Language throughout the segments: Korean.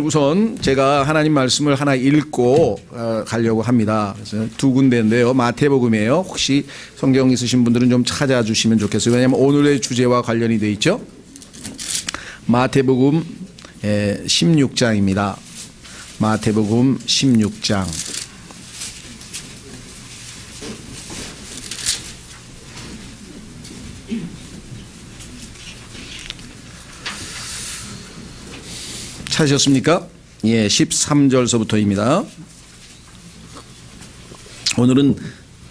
우선 제가 하나님 말씀을 하나 읽고 가려고 합니다. 그래서 두 군데인데요. 마태복음이에요. 혹시 성경 있으신 분들은 좀 찾아주시면 좋겠어요. 왜냐하면 오늘의 주제와 관련이 돼 있죠. 마태복음 16장입니다. 마태복음 16장. 찾으셨습니까? 예, 13절서부터입니다. 오늘은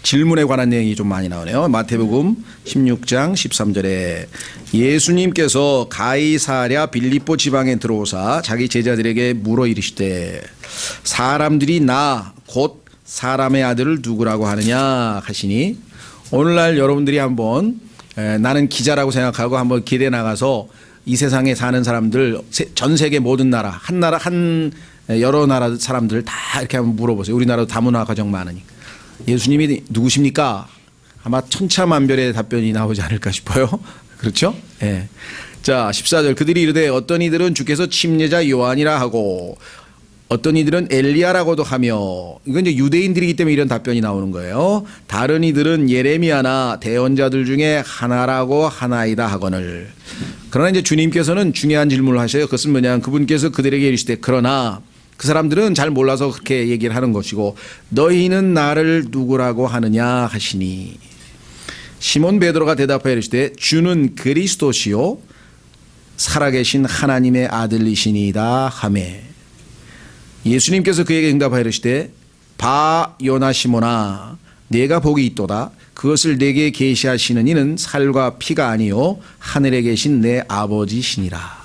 질문에 관한 내용이 좀 많이 나오네요. 마태복음 16장 13절에 예수님께서 가이사랴 빌립보 지방에 들어오사 자기 제자들에게 물어 이르시되 사람들이 나 곧 사람의 아들을 누구라고 하느냐 하시니, 오늘날 여러분들이 한번 나는 기자라고 생각하고 한번 길에 나가서 이 세상에 사는 사람들, 전 세계 모든 나라, 여러 나라 사람들 다 이렇게 한번 물어보세요. 우리나라도 다문화 가정 많으니까. 예수님이 누구십니까? 아마 천차만별의 답변이 나오지 않을까 싶어요. 그렇죠? 예. 자, 14절. 그들이 이르되 어떤 이들은 주께서 침례자 요한이라 하고 어떤 이들은 엘리야라고도 하며, 이건 이제 유대인들이기 때문에 이런 답변이 나오는 거예요. 다른 이들은 예레미야나 대언자들 중에 하나라고 하나이다 하거늘. 그러나 이제 주님께서는 중요한 질문을 하셔요. 그것은 뭐냐, 그분께서 그들에게 이르시되 그러나 그 사람들은 잘 몰라서 그렇게 얘기를 하는 것이고 너희는 나를 누구라고 하느냐 하시니, 시몬 베드로가 대답하여 이르시되 주는 그리스도시요 살아계신 하나님의 아들이시니이다 하매, 예수님께서 그에게 응답하여 이르시되 바 요나 시몬아 네가 복이 있도다. 그것을 내게 계시하시는 이는 살과 피가 아니요 하늘에 계신 내 아버지시니라.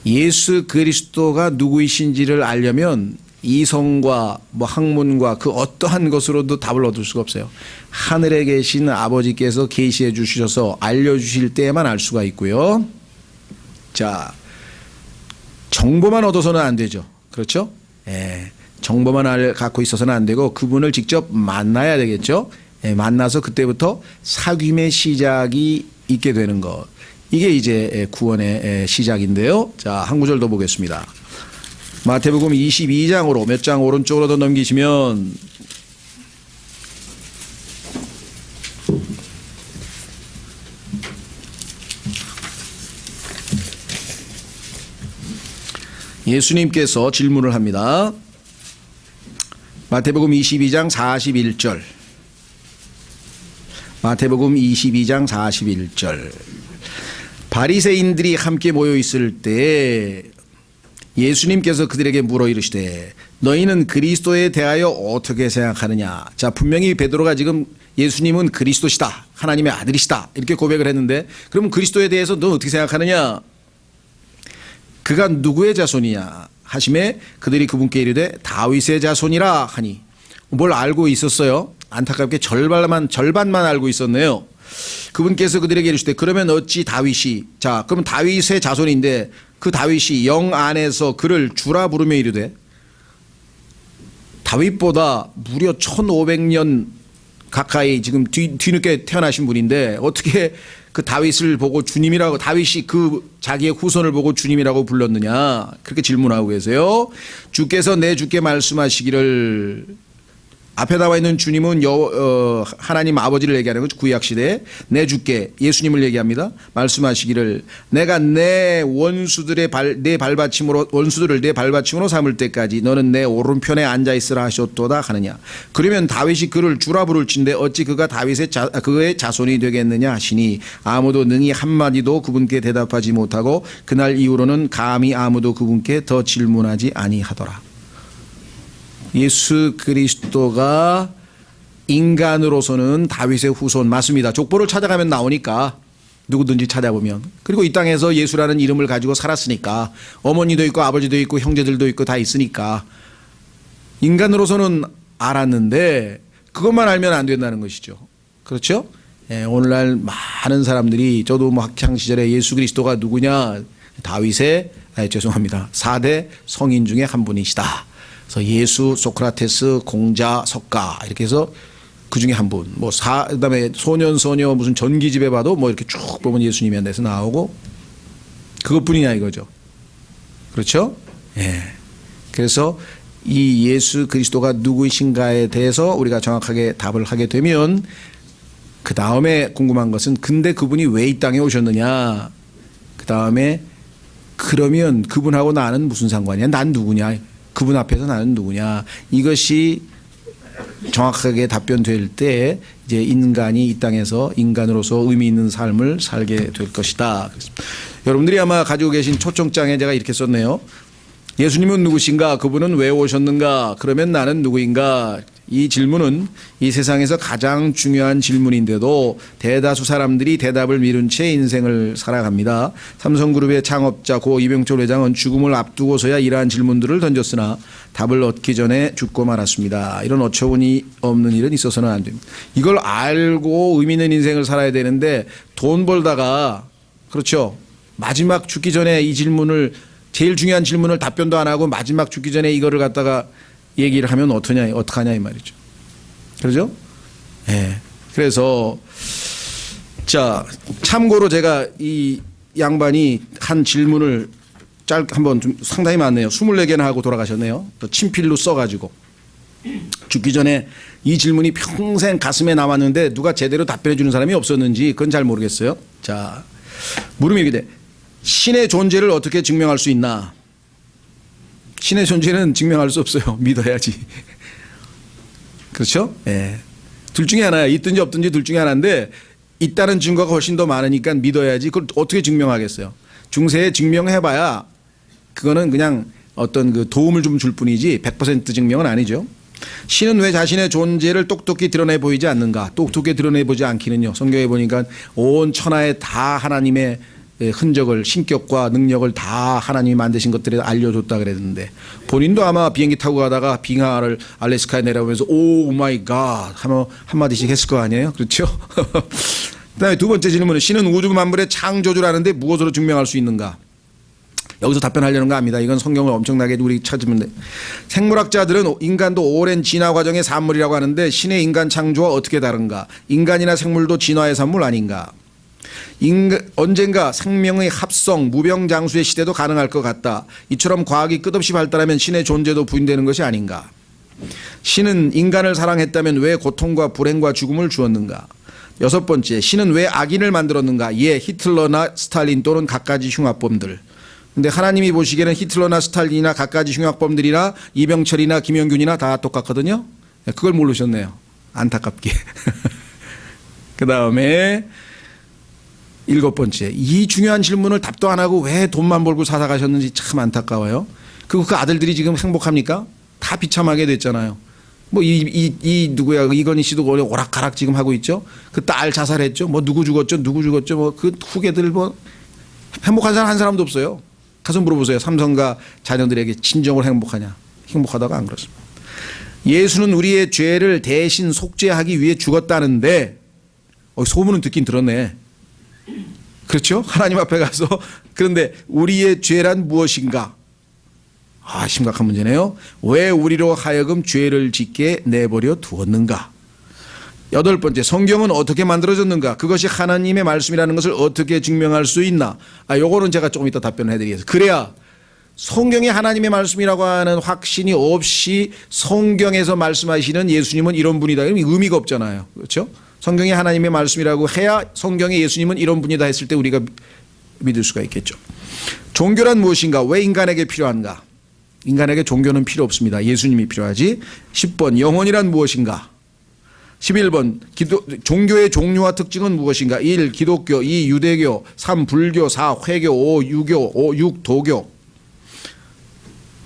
예수 그리스도가 누구이신지를 알려면 이성과 학문과 그 어떠한 것으로도 답을 얻을 수가 없어요. 하늘에 계신 아버지께서 계시해 주셔서 알려주실 때에만 알 수가 있고요. 자, 정보만 얻어서는 안 되죠. 그렇죠? 예, 정보만 갖고 있어서는 안 되고 그분을 직접 만나야 되겠죠. 예, 만나서 그때부터 사귐의 시작이 있게 되는 것. 이게 이제 구원의 시작인데요. 자, 한 구절 더 보겠습니다. 마태복음 22장으로 몇 장 오른쪽으로 더 넘기시면 예수님께서 질문을 합니다. 마태복음 22장 41절. 마태복음 22장 41절. 바리새인들이 함께 모여 있을 때 예수님께서 그들에게 물어 이르시되 너희는 그리스도에 대하여 어떻게 생각하느냐. 자, 분명히 베드로가 지금 예수님은 그리스도시다, 하나님의 아들이시다 이렇게 고백을 했는데, 그러면 그리스도에 대해서 너 어떻게 생각하느냐, 그가 누구의 자손이냐 하심에 그들이 그분께 이르되 다윗의 자손이라 하니, 뭘 알고 있었어요? 안타깝게 절반만 알고 있었네요. 그분께서 그들에게 이르시되 그러면 어찌 다윗이, 자 그러면 다윗의 자손인데 그 다윗이 영 안에서 그를 주라 부르며 이르되, 다윗보다 무려 1500년 가까이 지금 뒤늦게 태어나신 분인데 어떻게 그 다윗을 보고 주님이라고, 다윗이 그 자기의 후손을 보고 주님이라고 불렀느냐, 그렇게 질문하고 계세요. 주께서 내 주께 말씀하시기를, 앞에 나와 있는 주님은 하나님 아버지를 얘기하는 거죠. 구약시대에 내 주께 예수님을 얘기합니다. 말씀하시기를 내가 내 원수들을 내 발받침으로 삼을 때까지 너는 내 오른편에 앉아있으라 하셨도다 하느냐. 그러면 다윗이 그를 주라 부를진데 어찌 그가 그의 자손이 되겠느냐 하시니 아무도 능히 한마디도 그분께 대답하지 못하고 그날 이후로는 감히 아무도 그분께 더 질문하지 아니하더라. 예수 그리스도가 인간으로서는 다윗의 후손 맞습니다. 족보를 찾아가면 나오니까, 누구든지 찾아보면. 그리고 이 땅에서 예수라는 이름을 가지고 살았으니까, 어머니도 있고 아버지도 있고 형제들도 있고 다 있으니까 인간으로서는 알았는데 그것만 알면 안 된다는 것이죠. 그렇죠? 예, 오늘날 많은 사람들이, 저도 학창시절에 예수 그리스도가 누구냐, 다윗의 4대 성인 중에 한 분이시다. 그래서 예수, 소크라테스, 공자, 석가 이렇게 해서 그 중에 한 분. 그다음에 소년 소녀 무슨 전기집에 봐도 이렇게 쭉 보면 예수님이 한 데서 나오고, 그것뿐이냐 이거죠. 그렇죠? 예. 그래서 이 예수 그리스도가 누구이신가에 대해서 우리가 정확하게 답을 하게 되면 그 다음에 궁금한 것은 근데 그분이 왜 이 땅에 오셨느냐. 그 다음에 그러면 그분하고 나는 무슨 상관이야? 난 누구냐? 그분 앞에서 나는 누구냐? 이것이 정확하게 답변될 때 이제 인간이 이 땅에서 인간으로서 의미 있는 삶을 살게 될 것이다. 여러분들이 아마 가지고 계신 초청장에 제가 이렇게 썼네요. 예수님은 누구신가? 그분은 왜 오셨는가? 그러면 나는 누구인가? 이 질문은 이 세상에서 가장 중요한 질문인데도 대다수 사람들이 대답을 미룬 채 인생을 살아갑니다. 삼성그룹의 창업자 고 이병철 회장은 죽음을 앞두고서야 이러한 질문들을 던졌으나 답을 얻기 전에 죽고 말았습니다. 이런 어처구니 없는 일은 있어서는 안 됩니다. 이걸 알고 의미 있는 인생을 살아야 되는데 돈 벌다가 그렇죠. 마지막 죽기 전에 이 질문을 제일 중요한 질문을 답변도 안 하고 마지막 죽기 전에 이거를 갖다가 얘기를 하면 어떡하냐 이 말이죠. 그러죠? 예. 네. 그래서 자, 참고로 제가 이 양반이 한 질문을 한번 좀 상당히 많네요. 24개나 하고 돌아가셨네요. 또 친필로 써가지고 죽기 전에 이 질문이 평생 가슴에 남았는데 누가 제대로 답변해 주는 사람이 없었는지 그건 잘 모르겠어요. 자, 물음이 이렇게 돼. 신의 존재를 어떻게 증명할 수 있나? 신의 존재는 증명할 수 없어요. 믿어야지. 그렇죠? 예. 둘 중에 하나야. 있든지 없든지 둘 중에 하나인데 있다는 증거가 훨씬 더 많으니까 믿어야지. 그걸 어떻게 증명하겠어요? 중세에 증명해봐야 그거는 그냥 어떤 그 도움을 좀 줄 뿐이지 100% 증명은 아니죠. 신은 왜 자신의 존재를 똑똑히 드러내 보이지 않는가? 똑똑히 드러내 보지 않기는요. 성경에 보니까 온 천하에 다 하나님의 흔적을 신격과 능력을 다 하나님이 만드신 것들에 알려줬다 그랬는데 본인도 아마 비행기 타고 가다가 빙하를 알래스카에 내려오면서 오 마이 갓 하면 한마디씩 했을 거 아니에요. 그렇죠? 그다음에 두 번째 질문은 신은 우주 만물의 창조주라는데 무엇으로 증명할 수 있는가? 여기서 답변하려는 거 압니다. 이건 성경을 엄청나게 우리 찾으면 돼. 생물학자들은 인간도 오랜 진화 과정의 산물이라고 하는데 신의 인간 창조와 어떻게 다른가? 인간이나 생물도 진화의 산물 아닌가? 언젠가 생명의 합성, 무병장수의 시대도 가능할 것 같다. 이처럼 과학이 끝없이 발달하면 신의 존재도 부인되는 것이 아닌가. 신은 인간을 사랑했다면 왜 고통과 불행과 죽음을 주었는가. 여섯 번째, 신은 왜 악인을 만들었는가. 예, 히틀러나 스탈린 또는 갖가지 흉악범들. 근데 하나님이 보시기에는 히틀러나 스탈린이나 갖가지 흉악범들이나 이병철이나 김영균이나 다 똑같거든요. 그걸 모르셨네요. 안타깝게. 그 다음에 일곱 번째, 이 중요한 질문을 답도 안 하고 왜 돈만 벌고 살아가셨는지 참 안타까워요. 그리고 그 아들들이 지금 행복합니까? 다 비참하게 됐잖아요. 뭐 누구야 이건희 씨도 오락가락 지금 하고 있죠. 그 딸 자살했죠. 뭐 누구 죽었죠. 뭐 그 후계들 뭐 행복한 사람 한 사람도 없어요. 가서 물어보세요. 삼성가 자녀들에게 진정으로 행복하냐? 행복하다가 안 그렇습니다. 예수는 우리의 죄를 대신 속죄하기 위해 죽었다는데 소문은 듣긴 들었네. 그렇죠? 하나님 앞에 가서 그런데 우리의 죄란 무엇인가? 심각한 문제네요. 왜 우리로 하여금 죄를 짓게 내버려 두었는가? 여덟 번째, 성경은 어떻게 만들어졌는가? 그것이 하나님의 말씀이라는 것을 어떻게 증명할 수 있나? 요거는 제가 조금 이따 답변을 해드리겠습니다. 그래야 성경이 하나님의 말씀이라고 하는 확신이 없이 성경에서 말씀하시는 예수님은 이런 분이다. 이러면 의미가 없잖아요. 그렇죠? 성경이 하나님의 말씀이라고 해야 성경의 예수님은 이런 분이다 했을 때 우리가 믿을 수가 있겠죠. 종교란 무엇인가? 왜 인간에게 필요한가? 인간에게 종교는 필요 없습니다. 예수님이 필요하지. 10번, 영혼이란 무엇인가? 11번, 종교의 종류와 특징은 무엇인가? 1. 기독교, 2. 유대교, 3. 불교, 4. 회교, 5. 유교, 5. 6. 도교.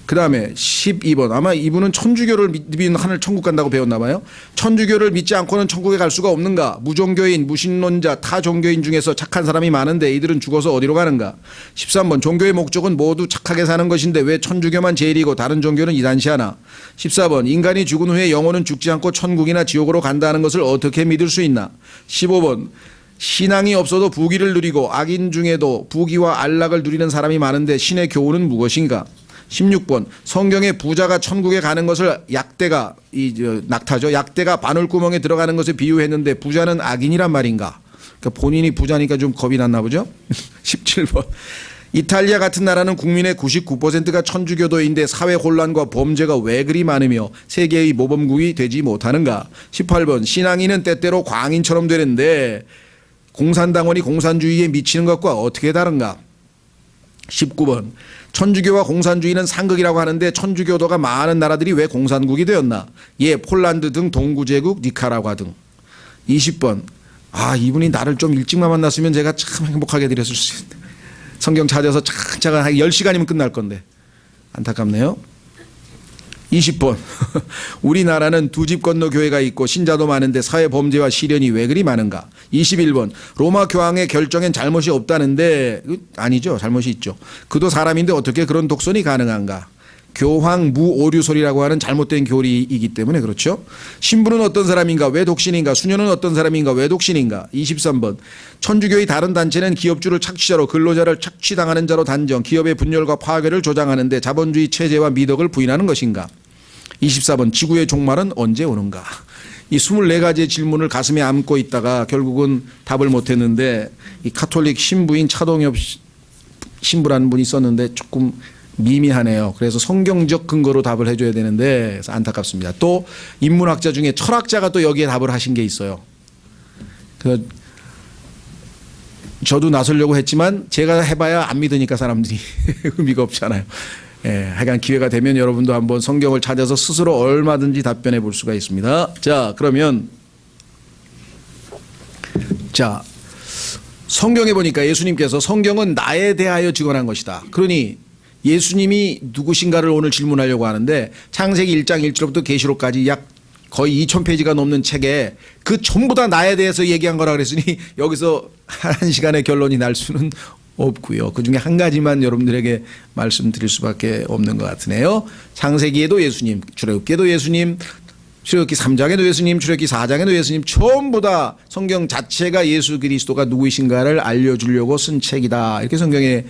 그 다음에 12번, 아마 이분은 천주교를 믿으면 하늘 천국 간다고 배웠나 봐요. 천주교를 믿지 않고는 천국에 갈 수가 없는가? 무종교인, 무신론자, 타종교인 중에서 착한 사람이 많은데 이들은 죽어서 어디로 가는가? 13번, 종교의 목적은 모두 착하게 사는 것인데 왜 천주교만 제일이고 다른 종교는 이단시하나? 14번, 인간이 죽은 후에 영혼은 죽지 않고 천국이나 지옥으로 간다는 것을 어떻게 믿을 수 있나? 15번, 신앙이 없어도 부귀를 누리고 악인 중에도 부귀와 안락을 누리는 사람이 많은데 신의 교훈은 무엇인가? 16번, 성경에 부자가 천국에 가는 것을 약대가 낙타죠. 약대가 바늘구멍에 들어가는 것에 비유했는데 부자는 악인이란 말인가? 그러니까 본인이 부자니까 좀 겁이 났나 보죠. 17번, 이탈리아 같은 나라는 국민의 99%가 천주교도인데 사회 혼란과 범죄가 왜 그리 많으며 세계의 모범국이 되지 못하는가? 18번 신앙인은 때때로 광인처럼 되는데 공산당원이 공산주의에 미치는 것과 어떻게 다른가? 19번 천주교와 공산주의는 상극이라고 하는데 천주교도가 많은 나라들이 왜 공산국이 되었나? 예, 폴란드 등 동구제국, 니카라과 등. 20번 이분이 나를 좀 일찍만 만났으면 제가 참 행복하게 드렸을 수 있는데 성경 찾아서 차근차근 한 10시간이면 끝날 건데 안타깝네요. 20번 우리나라는 두 집 건너 교회가 있고 신자도 많은데 사회 범죄와 시련이 왜 그리 많은가? 21번 로마 교황의 결정엔 잘못이 없다는데 아니죠. 잘못이 있죠. 그도 사람인데 어떻게 그런 독선이 가능한가? 교황 무오류설이라고 하는 잘못된 교리이기 때문에 그렇죠. 신부는 어떤 사람인가? 왜 독신인가? 수녀는 어떤 사람인가? 왜 독신인가? 23번 천주교의 다른 단체는 기업주를 착취자로 근로자를 착취당하는 자로 단정, 기업의 분열과 파괴를 조장하는데 자본주의 체제와 미덕을 부인하는 것인가? 24번 지구의 종말은 언제 오는가? 이 24가지의 질문을 가슴에 안고 있다가 결국은 답을 못했는데 이 카톨릭 신부인 차동엽 신부라는 분이 있었는데 조금 미미하네요. 그래서 성경적 근거로 답을 해줘야 되는데 그래서 안타깝습니다. 또 인문학자 중에 철학자가 또 여기에 답을 하신 게 있어요. 저도 나서려고 했지만 제가 해봐야 안 믿으니까 사람들이 의미가 없잖아요. 예, 하여간 기회가 되면 여러분도 한번 성경을 찾아서 스스로 얼마든지 답변해 볼 수가 있습니다. 자, 그러면 성경에 보니까 예수님께서 성경은 나에 대하여 증언한 것이다. 그러니 예수님이 누구신가를 오늘 질문하려고 하는데 창세기 1장 1절부터 계시록까지 약 거의 2000페이지가 넘는 책에 그 전부 다 나에 대해서 얘기한 거라 그랬으니 여기서 한 시간의 결론이 날 수는 없고요. 그중에 한 가지만 여러분들에게 말씀드릴 수밖에 없는 것 같으네요. 창세기에도 예수님, 출애굽기에도 예수님, 출애굽기 3장에도 예수님, 출애굽기 4장에도 예수님, 전부 다 성경 자체가 예수 그리스도가 누구이신가를 알려주려고 쓴 책이다. 이렇게 성경에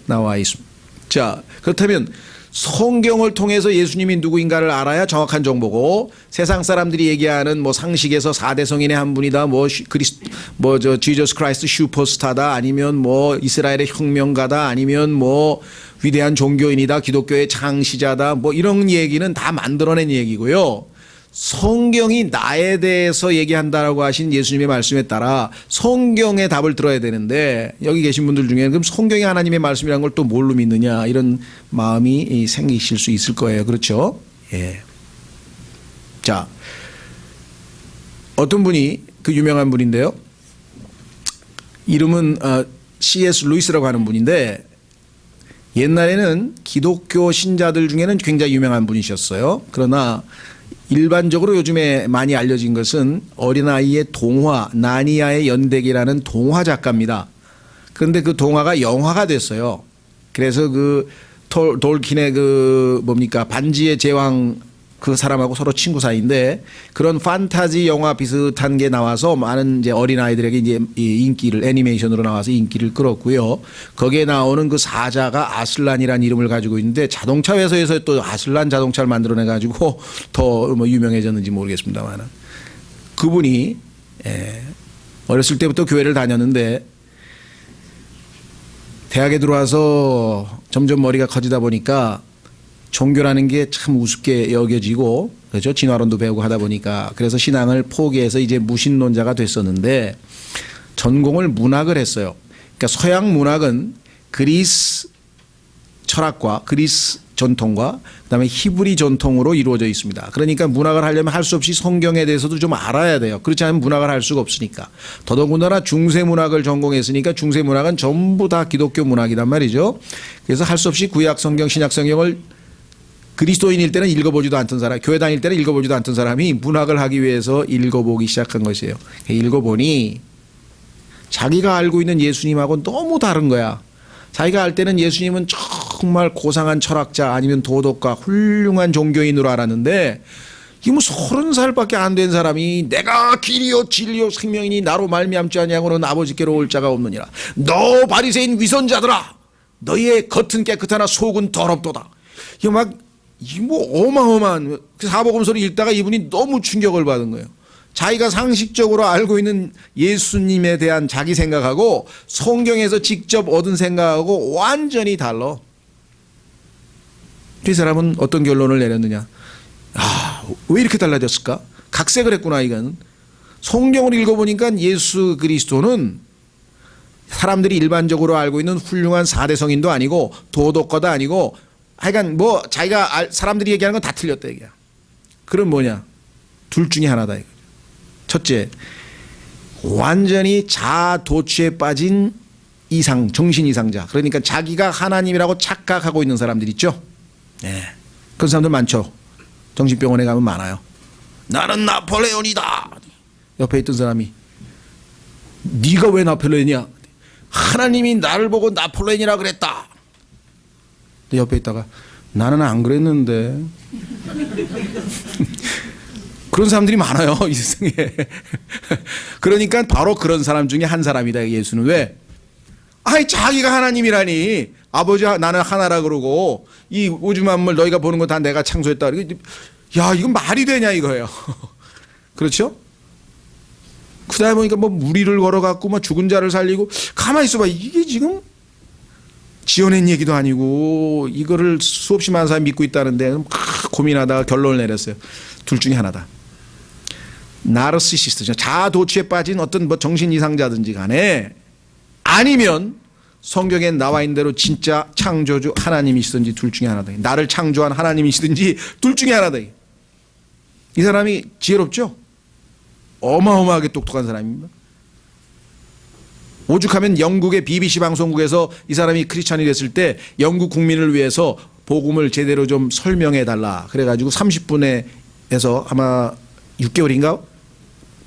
나와 있습니다. 자, 그렇다면 성경을 통해서 예수님이 누구인가를 알아야 정확한 정보고 세상 사람들이 얘기하는 뭐 상식에서 4대 성인의 한 분이다, 지저스 크라이스트 슈퍼스타다, 아니면 뭐 이스라엘의 혁명가다, 아니면 뭐 위대한 종교인이다, 기독교의 창시자다, 뭐 이런 얘기는 다 만들어낸 얘기고요. 성경이 나에 대해서 얘기한다라고 하신 예수님의 말씀에 따라 성경의 답을 들어야 되는데 여기 계신 분들 중에는 그럼 성경이 하나님의 말씀이라는 걸 또 뭘로 믿느냐 이런 마음이 생기실 수 있을 거예요. 그렇죠? 예. 자, 어떤 분이 그 유명한 분인데요. 이름은 C.S. 루이스라고 하는 분인데 옛날에는 기독교 신자들 중에는 굉장히 유명한 분이셨어요. 그러나 일반적으로 요즘에 많이 알려진 것은 어린아이의 동화 나니아의 연대기라는 동화 작가입니다. 그런데 그 동화가 영화가 됐어요. 그래서 그 돌킨의 반지의 제왕 그 사람하고 서로 친구 사이인데 그런 판타지 영화 비슷한 게 나와서 많은 이제 어린아이들에게 이제 인기를 애니메이션으로 나와서 인기를 끌었고요. 거기에 나오는 그 사자가 아슬란이라는 이름을 가지고 있는데 자동차 회사에서 또 아슬란 자동차를 만들어내 가지고 더 뭐 유명해졌는지 모르겠습니다만 그분이 어렸을 때부터 교회를 다녔는데 대학에 들어와서 점점 머리가 커지다 보니까 종교라는 게 참 우습게 여겨지고 그렇죠. 진화론도 배우고 하다 보니까 그래서 신앙을 포기해서 이제 무신론자가 됐었는데 전공을 문학을 했어요. 그러니까 서양 문학은 그리스 철학과 그리스 전통과 그다음에 히브리 전통으로 이루어져 있습니다. 그러니까 문학을 하려면 할 수 없이 성경에 대해서도 좀 알아야 돼요. 그렇지 않으면 문학을 할 수가 없으니까. 더더군다나 중세문학을 전공했으니까 중세문학은 전부 다 기독교 문학이란 말이죠. 그래서 할 수 없이 구약 성경, 신약 성경을 그리스도인일 때는 읽어보지도 않던 사람, 교회 다닐 때는 읽어보지도 않던 사람이 문학을 하기 위해서 읽어보기 시작한 것이에요. 읽어보니 자기가 알고 있는 예수님하고는 너무 다른 거야. 자기가 알 때는 예수님은 정말 고상한 철학자 아니면 도덕가 훌륭한 종교인으로 알았는데 이게 뭐 30살밖에 안 된 사람이 내가 길이요 진리요 생명이니 나로 말미암지 아니하고는 아버지께로 올 자가 없느니라. 너 바리새인 위선자들아, 너희의 겉은 깨끗하나 속은 더럽도다. 이게 막 뭐 어마어마한 사복음서를 읽다가 이분이 너무 충격을 받은 거예요. 자기가 상식적으로 알고 있는 예수님에 대한 자기 생각하고 성경에서 직접 얻은 생각하고 완전히 달라. 이 사람은 어떤 결론을 내렸느냐? 왜 이렇게 달라졌을까? 각색을 했구나. 이건 성경을 읽어보니까 예수 그리스도는 사람들이 일반적으로 알고 있는 훌륭한 4대 성인도 아니고 도덕가도 아니고 하여간 뭐 자기가 사람들이 얘기하는 건 다 틀렸다 얘기야. 그럼 뭐냐? 둘 중에 하나다 이거. 첫째, 완전히 자아도취에 빠진 이상, 정신 이상자. 그러니까 자기가 하나님이라고 착각하고 있는 사람들 있죠. 네. 그런 사람들 많죠. 정신병원에 가면 많아요. 나는 나폴레온이다. 옆에 있던 사람이 네가 왜 나폴레온이야? 하나님이 나를 보고 나폴레온이라 그랬다. 근데 옆에 있다가 나는 안 그랬는데. 그런 사람들이 많아요 이 세상에. 그러니까 바로 그런 사람 중에 한 사람이다 예수는. 왜? 아니 자기가 하나님이라니. 아버지 나는 하나라 그러고 이 우주 만물 너희가 보는 거 다 내가 창조했다. 야 이건 말이 되냐 이거예요. 그렇죠? 그다음에 보니까 뭐 무리를 걸어갖고 뭐 죽은 자를 살리고. 가만히 있어봐. 이게 지금 지어낸 얘기도 아니고 이거를 수없이 많은 사람이 믿고 있다는데 고민하다가 결론을 내렸어요. 둘 중에 하나다. 나르시시스트, 자아도취에 빠진 어떤 뭐 정신 이상자든지 간에, 아니면 성경에 나와 있는 대로 진짜 창조주 하나님이시든지 둘 중에 하나다. 나를 창조한 하나님이시든지 둘 중에 하나다. 이 사람이 지혜롭죠? 어마어마하게 똑똑한 사람입니다. 오죽하면 영국의 BBC 방송국에서 이 사람이 크리스찬이 됐을 때 영국 국민을 위해서 복음을 제대로 좀 설명해 달라 그래가지고 30분에서 아마 6개월인가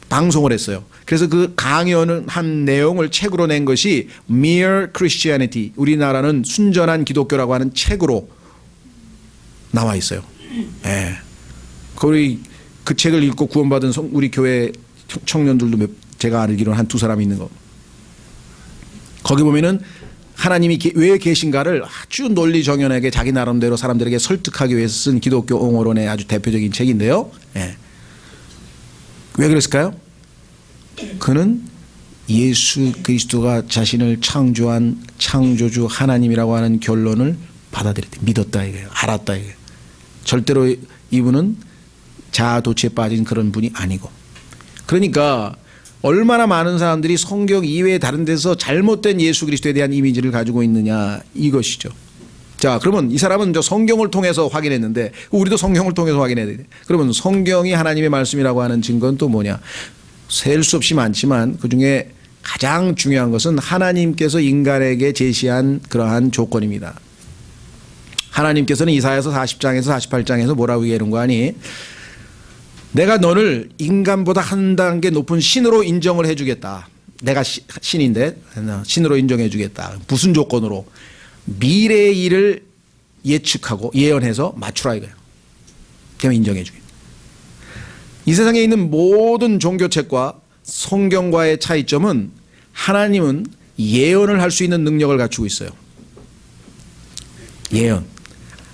방송을 했어요. 그래서 그 강연을 한 내용을 책으로 낸 것이 Mere Christianity, 우리나라는 순전한 기독교라고 하는 책으로 나와 있어요. 예. 거의 그 책을 읽고 구원받은 우리 교회 청년들도 제가 알기로는 한 두 사람 있는 거. 거기 보면은 하나님이 왜 계신가를 아주 논리정연하게 자기 나름대로 사람들에게 설득하기 위해서 쓴 기독교 옹호론의 아주 대표적인 책인데요. 예. 왜 그랬을까요? 그는 예수 그리스도가 자신을 창조한 창조주 하나님이라고 하는 결론을 받아들였다. 믿었다 이거예요. 알았다 이거예요. 절대로 이분은 자아도취에 빠진 그런 분이 아니고. 그러니까 얼마나 많은 사람들이 성경 이외에 다른 데서 잘못된 예수 그리스도에 대한 이미지를 가지고 있느냐 이것이죠. 자, 그러면 이 사람은 저 성경을 통해서 확인했는데 우리도 성경을 통해서 확인해야 돼. 그러면 성경이 하나님의 말씀이라고 하는 증거는 또 뭐냐? 셀 수 없이 많지만 그중에 가장 중요한 것은 하나님께서 인간에게 제시한 그러한 조건입니다. 하나님께서는 이사야서 40장에서 48장에서 뭐라고 얘기하는 거 아니? 내가 너를 인간보다 한 단계 높은 신으로 인정을 해주겠다. 내가 신인데 신으로 인정해 주겠다. 무슨 조건으로? 미래의 일을 예측하고 예언해서 맞추라 이거예요. 그러면 인정해 주겠다. 이 세상에 있는 모든 종교책과 성경과의 차이점은 하나님은 예언을 할 수 있는 능력을 갖추고 있어요. 예언.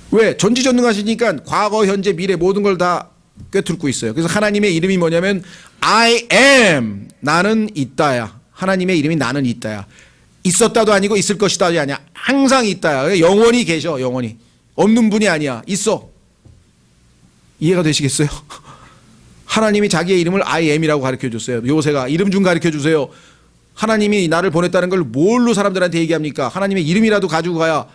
왜? 전지전능하시니까 과거, 현재, 미래 모든 걸 다 꿰뚫고 있어요. 그래서 하나님의 이름이 뭐냐면 I am, 나는 있다야. 하나님의 이름이 나는 있다야. 있었다도 아니고 있을 것이다도 아니야. 항상 있다야. 영원히 계셔. 영원히. 없는 분이 아니야. 있어. 이해가 되시겠어요? 하나님이 자기의 이름을 I am이라고 가르쳐줬어요. 요새가 이름 좀 가르쳐주세요. 하나님이 나를 보냈다는 걸 뭘로 사람들한테 얘기합니까? 하나님의 이름이라도 가지고 가야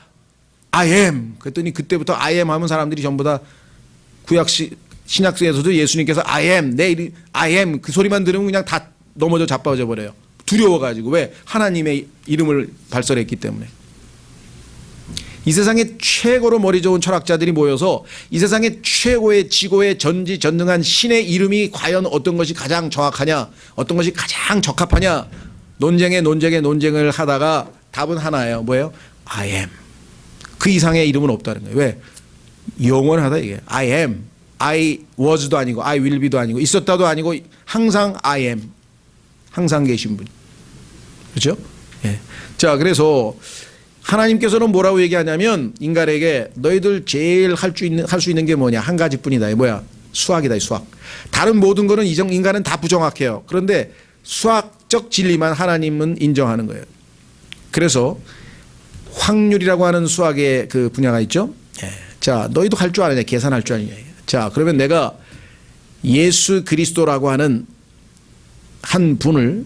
I am. 그랬더니 그때부터 I am 하면 사람들이 전부 다 신약에서도 예수님께서 I am, 내 이름 I am 그 소리만 들으면 그냥 다 넘어져 자빠져 버려요. 두려워가지고. 왜? 하나님의 이름을 발설했기 때문에. 이 세상에 최고로 머리 좋은 철학자들이 모여서 이 세상에 최고의 지고의 전지전능한 신의 이름이 과연 어떤 것이 가장 정확하냐, 어떤 것이 가장 적합하냐 논쟁을 하다가 답은 하나예요. 뭐예요? I am. 그 이상의 이름은 없다는 거예요. 왜? 영원하다 이게. I am. I was도 아니고 I will be도 아니고 있었다도 아니고 항상 I am. 항상 계신 분. 그렇죠? 예. 자, 그래서 하나님께서는 뭐라고 얘기하냐면 인간에게 너희들 제일 할 수 있는 게 뭐냐? 한 가지뿐이다. 뭐야? 수학이다, 이 수학. 다른 모든 거는 인간은 다 부정확해요. 그런데 수학적 진리만 하나님은 인정하는 거예요. 그래서 확률이라고 하는 수학의 그 분야가 있죠. 자, 너희도 할 줄 아느냐? 계산할 줄 아느냐? 자, 그러면 내가 예수 그리스도라고 하는 한 분을,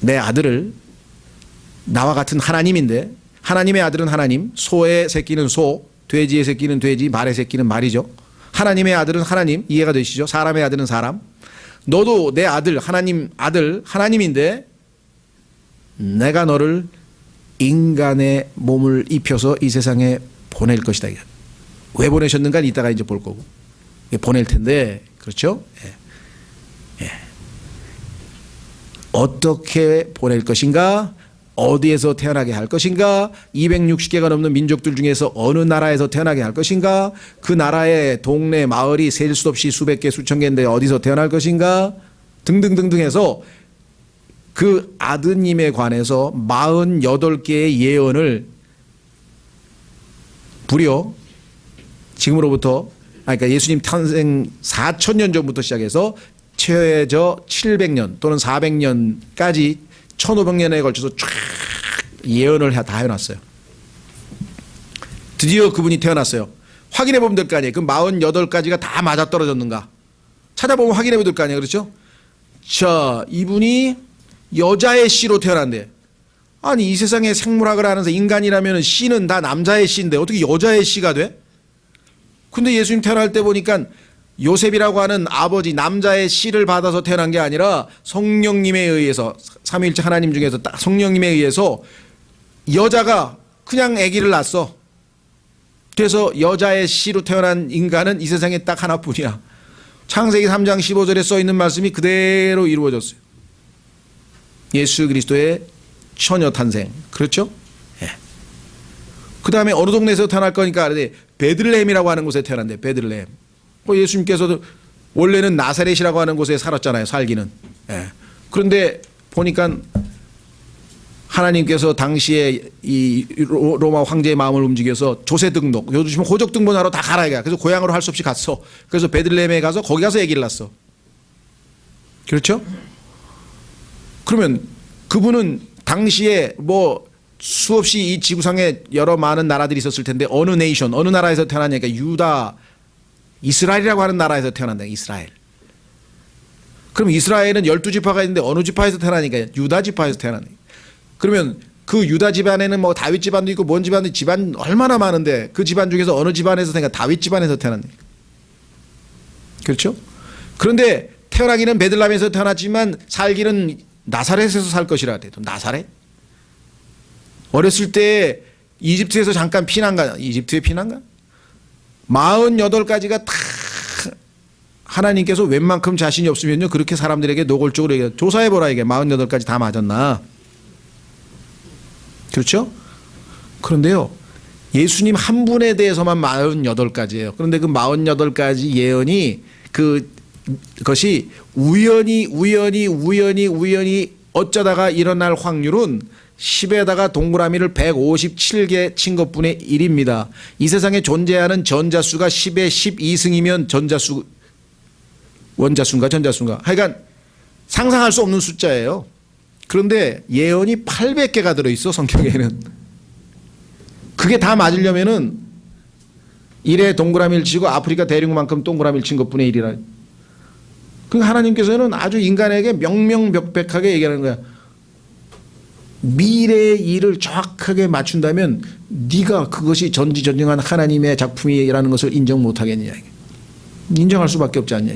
내 아들을, 나와 같은 하나님인데, 하나님의 아들은 하나님, 소의 새끼는 소, 돼지의 새끼는 돼지, 말의 새끼는 말이죠. 하나님의 아들은 하나님, 이해가 되시죠? 사람의 아들은 사람. 너도 내 아들, 하나님 아들, 하나님인데 내가 너를 인간의 몸을 입혀서 이 세상에 보낼 것이다. 왜 보내셨는가 이따가 이제 볼 거고. 보낼 텐데, 그렇죠? 어떻게 보낼 것인가? 어디에서 태어나게 할 것인가? 260개가 넘는 민족들 중에서 어느 나라에서 태어나게 할 것인가? 그 나라의 동네 마을이 셀 수 없이 수백 개 수천 개인데 어디서 태어날 것인가? 등등등등 해서 그 아드님에 관해서 48개의 예언을 무려 지금으로부터, 그러니까 예수님 탄생 4,000년 전부터 시작해서 최저 700년 또는 400년까지 1500년에 걸쳐서 쫙 예언을 다 해놨어요. 드디어 그분이 태어났어요. 확인해 보면 될 거 아니에요. 그 48가지가 다 맞아떨어졌는가 찾아보면 확인해 보면 될 거 아니에요. 그렇죠? 자, 이분이 여자의 씨로 태어난대. 아니, 이 세상에 생물학을 하면서 인간이라면 씨는 다 남자의 씨인데 어떻게 여자의 씨가 돼? 근데 예수님 태어날 때 보니까 요셉이라고 하는 아버지 남자의 씨를 받아서 태어난 게 아니라 성령님에 의해서, 삼위일체 하나님 중에서 딱 성령님에 의해서 여자가 그냥 아기를 낳았어. 그래서 여자의 씨로 태어난 인간은 이 세상에 딱 하나뿐이야. 창세기 3장 15절에 써 있는 말씀이 그대로 이루어졌어요. 예수 그리스도의 처녀 탄생. 그렇죠? 예. 그 다음에 어느 동네에서 태어날 거니까 알아야 베들레헴이라고 하는 곳에 태어난대. 베들레헴. 예수님께서도 원래는 나사렛이라고 하는 곳에 살았잖아요. 살기는. 예. 그런데 보니까 하나님께서 당시에 이 로마 황제의 마음을 움직여서 조세 등록, 요즘 호적 등본하러 다 가라 이거야. 그래서 고향으로 할 수 없이 갔어. 그래서 베들레헴에 가서 거기 가서 아기를 낳았어. 그렇죠? 그러면 그분은 당시에 뭐 수없이 이 지구상에 여러 많은 나라들이 있었을 텐데 어느 네이션, 어느 나라에서 태어났냐니까 유다, 이스라엘이라고 하는 나라에서 태어난다. 이스라엘. 그럼 이스라엘은 12지파가 있는데 어느 지파에서 태어나니까 유다 지파에서 태어나네. 그러면 그 유다 집안에는 뭐 다윗 집안도 있고 뭔 집안도 집안 얼마나 많은데 그 집안 중에서 어느 집안에서 태어나? 다윗 집안에서 태어났네. 그렇죠? 그런데 태어나기는 베들레헴에서 태어났지만 살기는 나사렛에서 살 것이라 돼요. 나사렛? 어렸을 때 이집트에서 잠깐 피난가? 이집트에 피난가? 48가지가 다 하나님께서 웬만큼 자신이 없으면요 그렇게 사람들에게 노골적으로 얘기해요. 조사해보라 이게 48가지 다 맞았나. 그렇죠? 그런데요 예수님 한 분에 대해서만 48가지예요. 그런데 그 48가지 예언이 그것이 우연히 어쩌다가 일어날 확률은 10에다가 동그라미를 157개 친 것분의 1입니다. 이 세상에 존재하는 전자수가 10에 12승이면 전자수, 원자수인가 전자수인가 하여간 상상할 수 없는 숫자예요. 그런데 예언이 800개가 들어있어 성경에는. 그게 다 맞으려면은 1에 동그라미를 치고 아프리카 대륙만큼 동그라미를 친 것분의 1이라. 그러니까 하나님께서는 아주 인간에게 명명백백하게 얘기하는 거야. 미래의 일을 정확하게 맞춘다면 네가 그것이 전지전능한 하나님의 작품이라는 것을 인정 못하겠느냐. 인정할 수밖에 없지 않냐.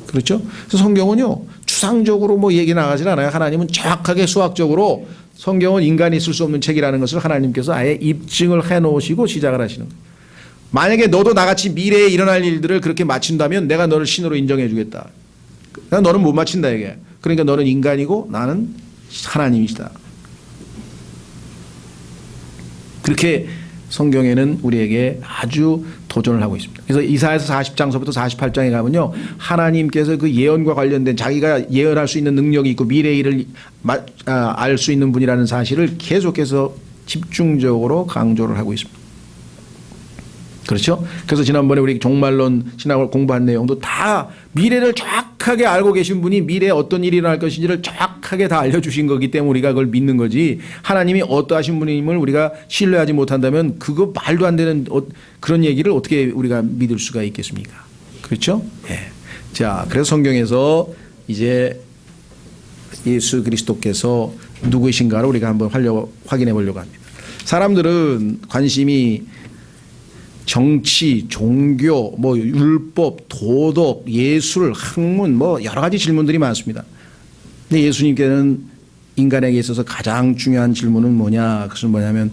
그렇죠? 그래서 성경은요 추상적으로 뭐 얘기 나가질 않아요. 하나님은 정확하게 수학적으로 성경은 인간이 쓸 수 없는 책이라는 것을 하나님께서 아예 입증을 해놓으시고 시작을 하시는 거예요. 만약에 너도 나같이 미래에 일어날 일들을 그렇게 맞춘다면 내가 너를 신으로 인정해 주겠다. 너는 못 맞춘다 이게. 그러니까 너는 인간이고 나는 하나님이시다. 그렇게 성경에는 우리에게 아주 도전을 하고 있습니다. 그래서 이사야서 40장서부터 48장에 가면요 하나님께서 그 예언과 관련된 자기가 예언할 수 있는 능력이 있고 미래의 일을 알 수 있는 분이라는 사실을 계속해서 집중적으로 강조를 하고 있습니다. 그렇죠? 그래서 지난번에 우리 종말론 신학을 공부한 내용도 다 미래를 정확하게 알고 계신 분이 미래에 어떤 일이 일어날 것인지를 정확하게 다 알려주신 거기 때문에 우리가 그걸 믿는 거지, 하나님이 어떠하신 분임을 우리가 신뢰하지 못한다면 그거 말도 안 되는 그런 얘기를 어떻게 우리가 믿을 수가 있겠습니까? 그렇죠? 예. 자, 그래서 성경에서 이제 예수 그리스도께서 누구이신가를 우리가 한번 확인해 보려고 합니다. 사람들은 관심이 정치, 종교, 뭐 율법, 도덕, 예술, 학문, 뭐 여러 가지 질문들이 많습니다. 근데 예수님께는 인간에게 있어서 가장 중요한 질문은 뭐냐? 그것은 뭐냐면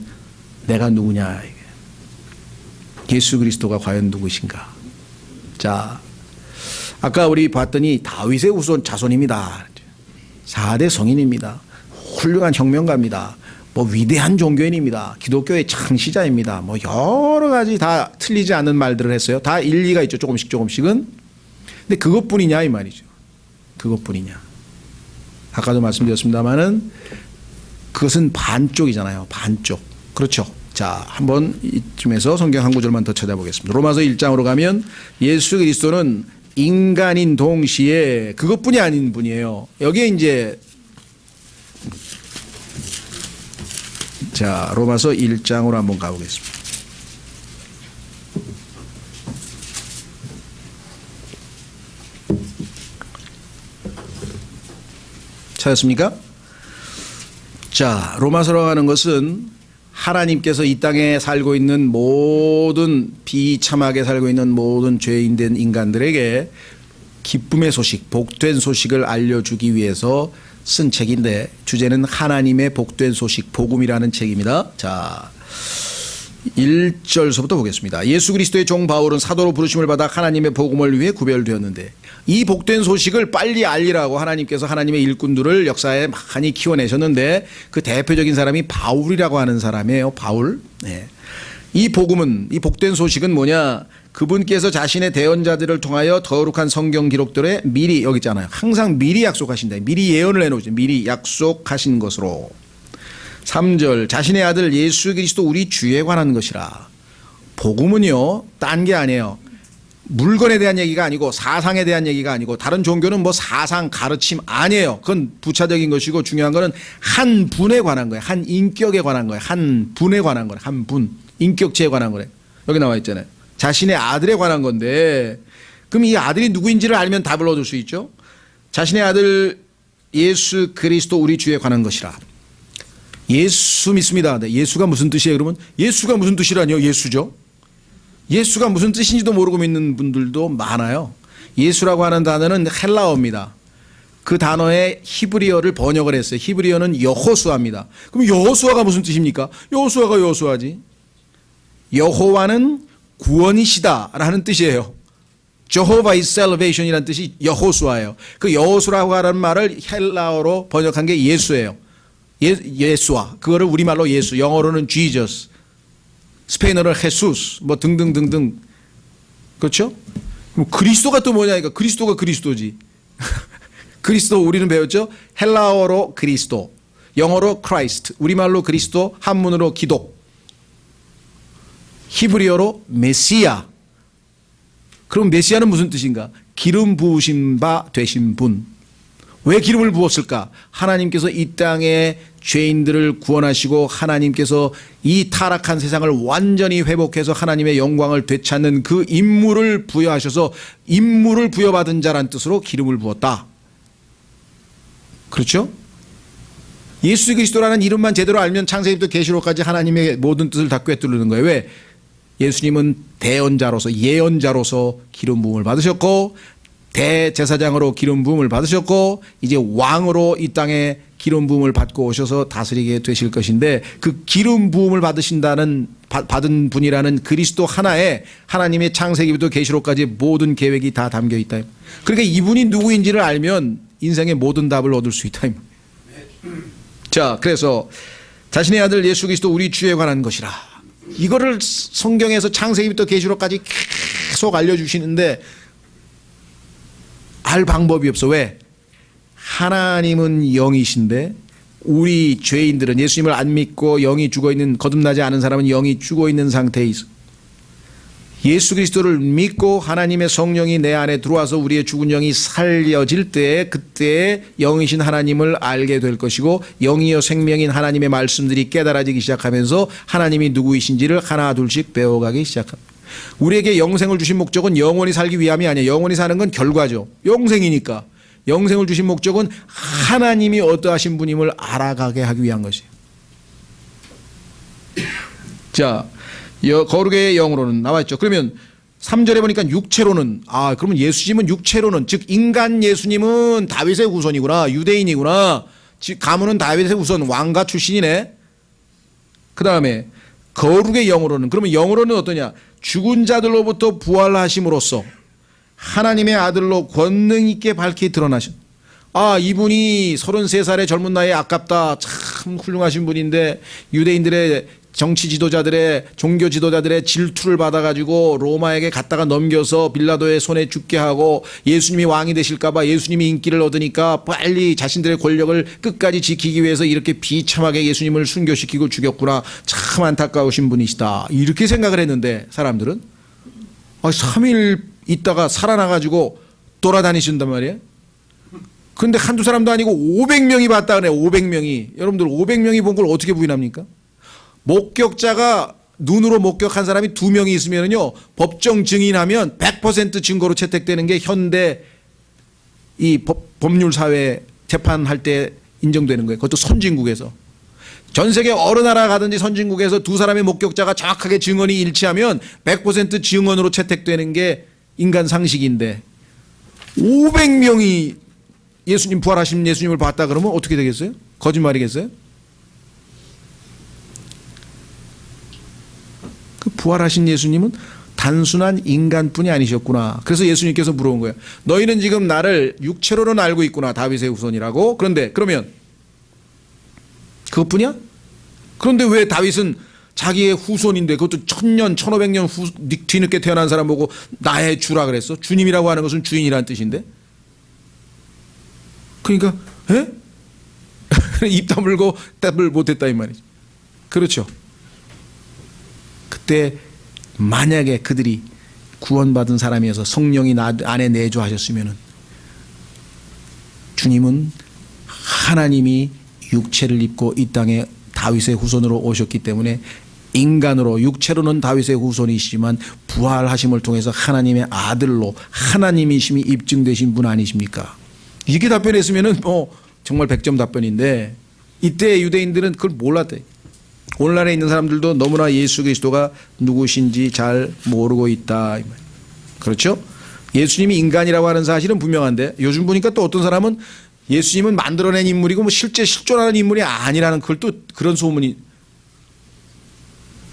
내가 누구냐? 예수 그리스도가 과연 누구신가? 자, 아까 우리 봤더니 다윗의 후손 자손입니다. 4대 성인입니다. 훌륭한 혁명가입니다. 뭐 위대한 종교인입니다. 기독교의 창시자입니다. 뭐 여러 가지 다 틀리지 않는 말들을 했어요. 다 일리가 있죠. 조금씩은. 근데 그것뿐이냐 이 말이죠. 그것뿐이냐. 아까도 말씀드렸습니다마는 그것은 반쪽이잖아요. 반쪽. 그렇죠. 자, 한번 이쯤에서 성경 한 구절만 더 찾아보겠습니다. 로마서 1장으로 가면 예수 그리스도는 인간인 동시에 그것뿐이 아닌 분이에요. 여기에 이제 자, 로마서 1장으로 한번 가보겠습니다. 찾았습니까? 자, 로마서로 가는 것은 하나님께서 이 땅에 살고 있는 모든 비참하게 살고 있는 모든 죄인된 인간들에게 기쁨의 소식, 복된 소식을 알려주기 위해서 쓴 책인데 주제는 하나님의 복된 소식, 복음이라는 책입니다. 자, 1절서부터 보겠습니다. 예수 그리스도의 종 바울은 사도로 부르심을 받아 하나님의 복음을 위해 구별되었는데 이 복된 소식을 빨리 알리라고 하나님께서 하나님의 일꾼들을 역사에 많이 키워내셨는데 그 대표적인 사람이 바울이라고 하는 사람이에요. 바울. 네. 이 복음은, 이 복된 소식은 뭐냐? 그분께서 자신의 대언자들을 통하여 거룩한 성경 기록들에 미리, 여기 있잖아요. 항상 미리 약속하신다. 미리 예언을 해놓으죠. 미리 약속하신 것으로. 3절, 자신의 아들 예수 그리스도 우리 주에 관한 것이라. 복음은요, 딴 게 아니에요. 물건에 대한 얘기가 아니고 사상에 대한 얘기가 아니고 다른 종교는 뭐 사상, 가르침 아니에요. 그건 부차적인 것이고 중요한 거는 한 분에 관한 거예요. 한 인격에 관한 거예요. 한 분에 관한 거예요. 한 분. 인격체에 관한 거예요. 여기 나와 있잖아요. 자신의 아들에 관한 건데 그럼 이 아들이 누구인지를 알면 답을 얻을 수 있죠. 자신의 아들 예수 그리스도 우리 주에 관한 것이라. 예수 믿습니다. 네, 예수가 무슨 뜻이에요? 그러면 예수가 무슨 뜻이라니요? 예수죠. 예수가 무슨 뜻인지도 모르고 믿는 분들도 많아요. 예수라고 하는 단어는 헬라어입니다. 그 단어의 히브리어를 번역을 했어요. 히브리어는 여호수아입니다. 그럼 여호수아가 무슨 뜻입니까? 여호수아가 여호수아지. 여호와는 구원이시다라는 뜻이에요. Jehovah is salvation이라는 뜻이 여호수아예요. 그 여호수라고 하는 말을 헬라어로 번역한 게 예수예요. 예수아. 그거를 우리말로 예수, 영어로는 Jesus, 스페인어로 헤수스, 뭐 등등등등. 그렇죠? 그리스도가 또 뭐냐니까 그리스도가 그리스도지. 그리스도 우리는 배웠죠? 헬라어로 그리스도, 영어로 Christ, 우리말로 그리스도, 한문으로 기독, 히브리어로 메시아. 그럼 메시아는 무슨 뜻인가? 기름 부으신 바 되신 분. 왜 기름을 부었을까? 하나님께서 이 땅의 죄인들을 구원하시고 하나님께서 이 타락한 세상을 완전히 회복해서 하나님의 영광을 되찾는 그 임무를 부여하셔서 임무를 부여받은 자란 뜻으로 기름을 부었다. 그렇죠? 예수 그리스도라는 이름만 제대로 알면 창세기부터 계시록까지 하나님의 모든 뜻을 다 꿰뚫는 거예요. 왜? 예수님은 대언자로서 예언자로서 기름 부음을 받으셨고 대제사장으로 기름 부음을 받으셨고 이제 왕으로 이 땅에 기름 부음을 받고 오셔서 다스리게 되실 것인데 그 기름 부음을 받은 분이라는 그리스도 하나에 하나님의 창세기부터 계시록까지 모든 계획이 다 담겨 있다. 그러니까 이분이 누구인지를 알면 인생의 모든 답을 얻을 수 있다. 자, 그래서 자신의 아들 예수 그리스도 우리 주에 관한 것이라. 이거를 성경에서 창세기부터 계시록까지 계속 알려주시는데 알 방법이 없어. 왜? 하나님은 영이신데 우리 죄인들은 예수님을 안 믿고 영이 죽어있는, 거듭나지 않은 사람은 영이 죽어있는 상태에 있어. 예수 그리스도를 믿고 하나님의 성령이 내 안에 들어와서 우리의 죽은 영이 살려질 때 그때 영이신 하나님을 알게 될 것이고 영이여 생명인 하나님의 말씀들이 깨달아지기 시작하면서 하나님이 누구이신지를 하나 둘씩 배워가기 시작합니다. 우리에게 영생을 주신 목적은 영원히 살기 위함이 아니에요. 영원히 사는 건 결과죠. 영생이니까. 영생을 주신 목적은 하나님이 어떠하신 분임을 알아가게 하기 위한 것이에요. 자, 거룩의 영으로는 나와있죠. 그러면 3절에 보니까 육체로는, 그러면 예수님은 육체로는, 즉 인간 예수님은 다윗의 후손이구나, 유대인이구나, 즉 가문은 다윗의 후손, 왕가 출신이네. 그 다음에 거룩의 영으로는, 그러면 영으로는 어떠냐? 죽은 자들로부터 부활하심으로써 하나님의 아들로 권능 있게 밝히 드러나신, 이분이 33살의 젊은 나이에 아깝다, 참 훌륭하신 분인데 유대인들의 정치 지도자들의, 종교 지도자들의 질투를 받아가지고 로마에게 갖다가 넘겨서 빌라도의 손에 죽게 하고 예수님이 왕이 되실까봐 예수님이 인기를 얻으니까 빨리 자신들의 권력을 끝까지 지키기 위해서 이렇게 비참하게 예수님을 순교시키고 죽였구나, 참 안타까우신 분이시다, 이렇게 생각을 했는데 사람들은 3일 있다가 살아나가지고 돌아다니신단 말이에요. 근데 한두 사람도 아니고 500명이 봤다 그래요. 500명이. 여러분들 500명이 본 걸 어떻게 부인합니까? 목격자가 눈으로 목격한 사람이 2명이 있으면요, 법정 증인하면 100% 증거로 채택되는 게 현대 이 법률 사회 재판할 때 인정되는 거예요. 그것도 선진국에서. 전 세계 어느 나라 가든지 선진국에서 두 사람의 목격자가 정확하게 증언이 일치하면 100% 증언으로 채택되는 게 인간 상식인데 500명이 예수님, 부활하신 예수님을 봤다 그러면 어떻게 되겠어요? 거짓말이겠어요? 그 부활하신 예수님은 단순한 인간뿐이 아니셨구나. 그래서 예수님께서 물어본 거예요. 너희는 지금 나를 육체로는 알고 있구나, 다윗의 후손이라고. 그런데 그러면 그것뿐이야? 그런데 왜 다윗은 자기의 후손인데, 그것도 1000년 1500년 뒤늦게 태어난 사람 보고 나의 주라 그랬어? 주님이라고 하는 것은 주인이라는 뜻인데. 그러니까 입 다물고 답을 못했다 이 말이죠. 그렇죠. 그때 만약에 그들이 구원받은 사람이어서 성령이 나 안에 내주하셨으면은, 주님은 하나님이 육체를 입고 이 땅에 다윗의 후손으로 오셨기 때문에 인간으로, 육체로는 다윗의 후손이시지만 부활하심을 통해서 하나님의 아들로 하나님이심이 입증되신 분 아니십니까? 이렇게 답변했으면은 정말 100점 답변인데, 이때 유대인들은 그걸 몰랐대. 오늘날에 있는 사람들도 너무나 예수 그리스도가 누구신지 잘 모르고 있다. 그렇죠? 예수님이 인간이라고 하는 사실은 분명한데, 요즘 보니까 또 어떤 사람은 예수님은 만들어낸 인물이고 실제 실존하는 인물이 아니라는, 그걸 또 그런 소문이.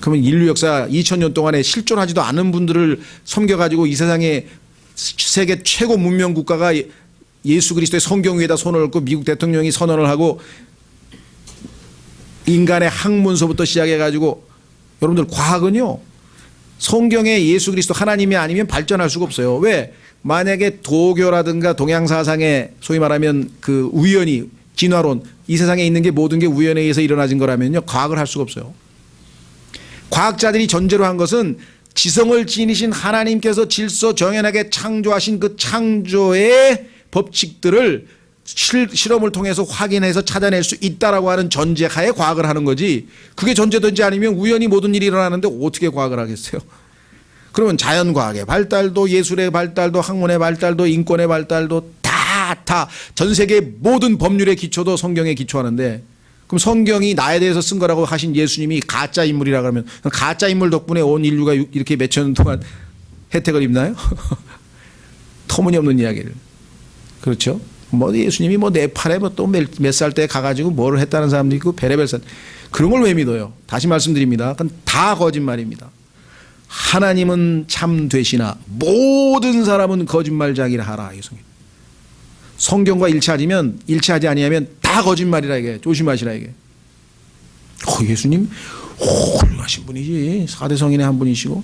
그러면 인류 역사 2000년 동안에 실존하지도 않은 분들을 섬겨가지고 이 세상에 세계 최고 문명 국가가 예수 그리스도의 성경 위에다 손을 얹고 미국 대통령이 선언을 하고 인간의 학문서부터 시작해가지고, 여러분들 과학은요, 성경에 예수 그리스도 하나님이 아니면 발전할 수가 없어요. 왜? 만약에 도교라든가 동양사상의 소위 말하면 그 우연이, 진화론, 이 세상에 있는 게 모든 게 우연에 의해서 일어나진 거라면요, 과학을 할 수가 없어요. 과학자들이 전제로 한 것은 지성을 지니신 하나님께서 질서 정연하게 창조하신 그 창조의 법칙들을 실험을 통해서 확인해서 찾아낼 수 있다라고 하는 전제하에 과학을 하는 거지, 그게 전제든지 아니면 우연히 모든 일이 일어나는데 어떻게 과학을 하겠어요? 그러면 자연과학의 발달도, 예술의 발달도, 학문의 발달도, 인권의 발달도 다 전 세계 모든 법률의 기초도 성경에 기초하는데, 그럼 성경이 나에 대해서 쓴 거라고 하신 예수님이 가짜 인물이라 그러면 가짜 인물 덕분에 온 인류가 이렇게 몇 천 년 동안 혜택을 입나요? 터무니없는 이야기를. 그렇죠? 예수님이 네팔에 또 몇 살 때 가가지고 뭐를 했다는 사람도 있고 베레벨 산, 그런 걸 왜 믿어요? 다시 말씀드립니다. 그건 다 거짓말입니다. 하나님은 참 되시나 모든 사람은 거짓말자기라 하라. 성경과 일치하지 아니하면 다 거짓말이라, 이게 조심하시라 이게. 예수님 훌륭하신 분이지, 4대 성인의 한 분이시고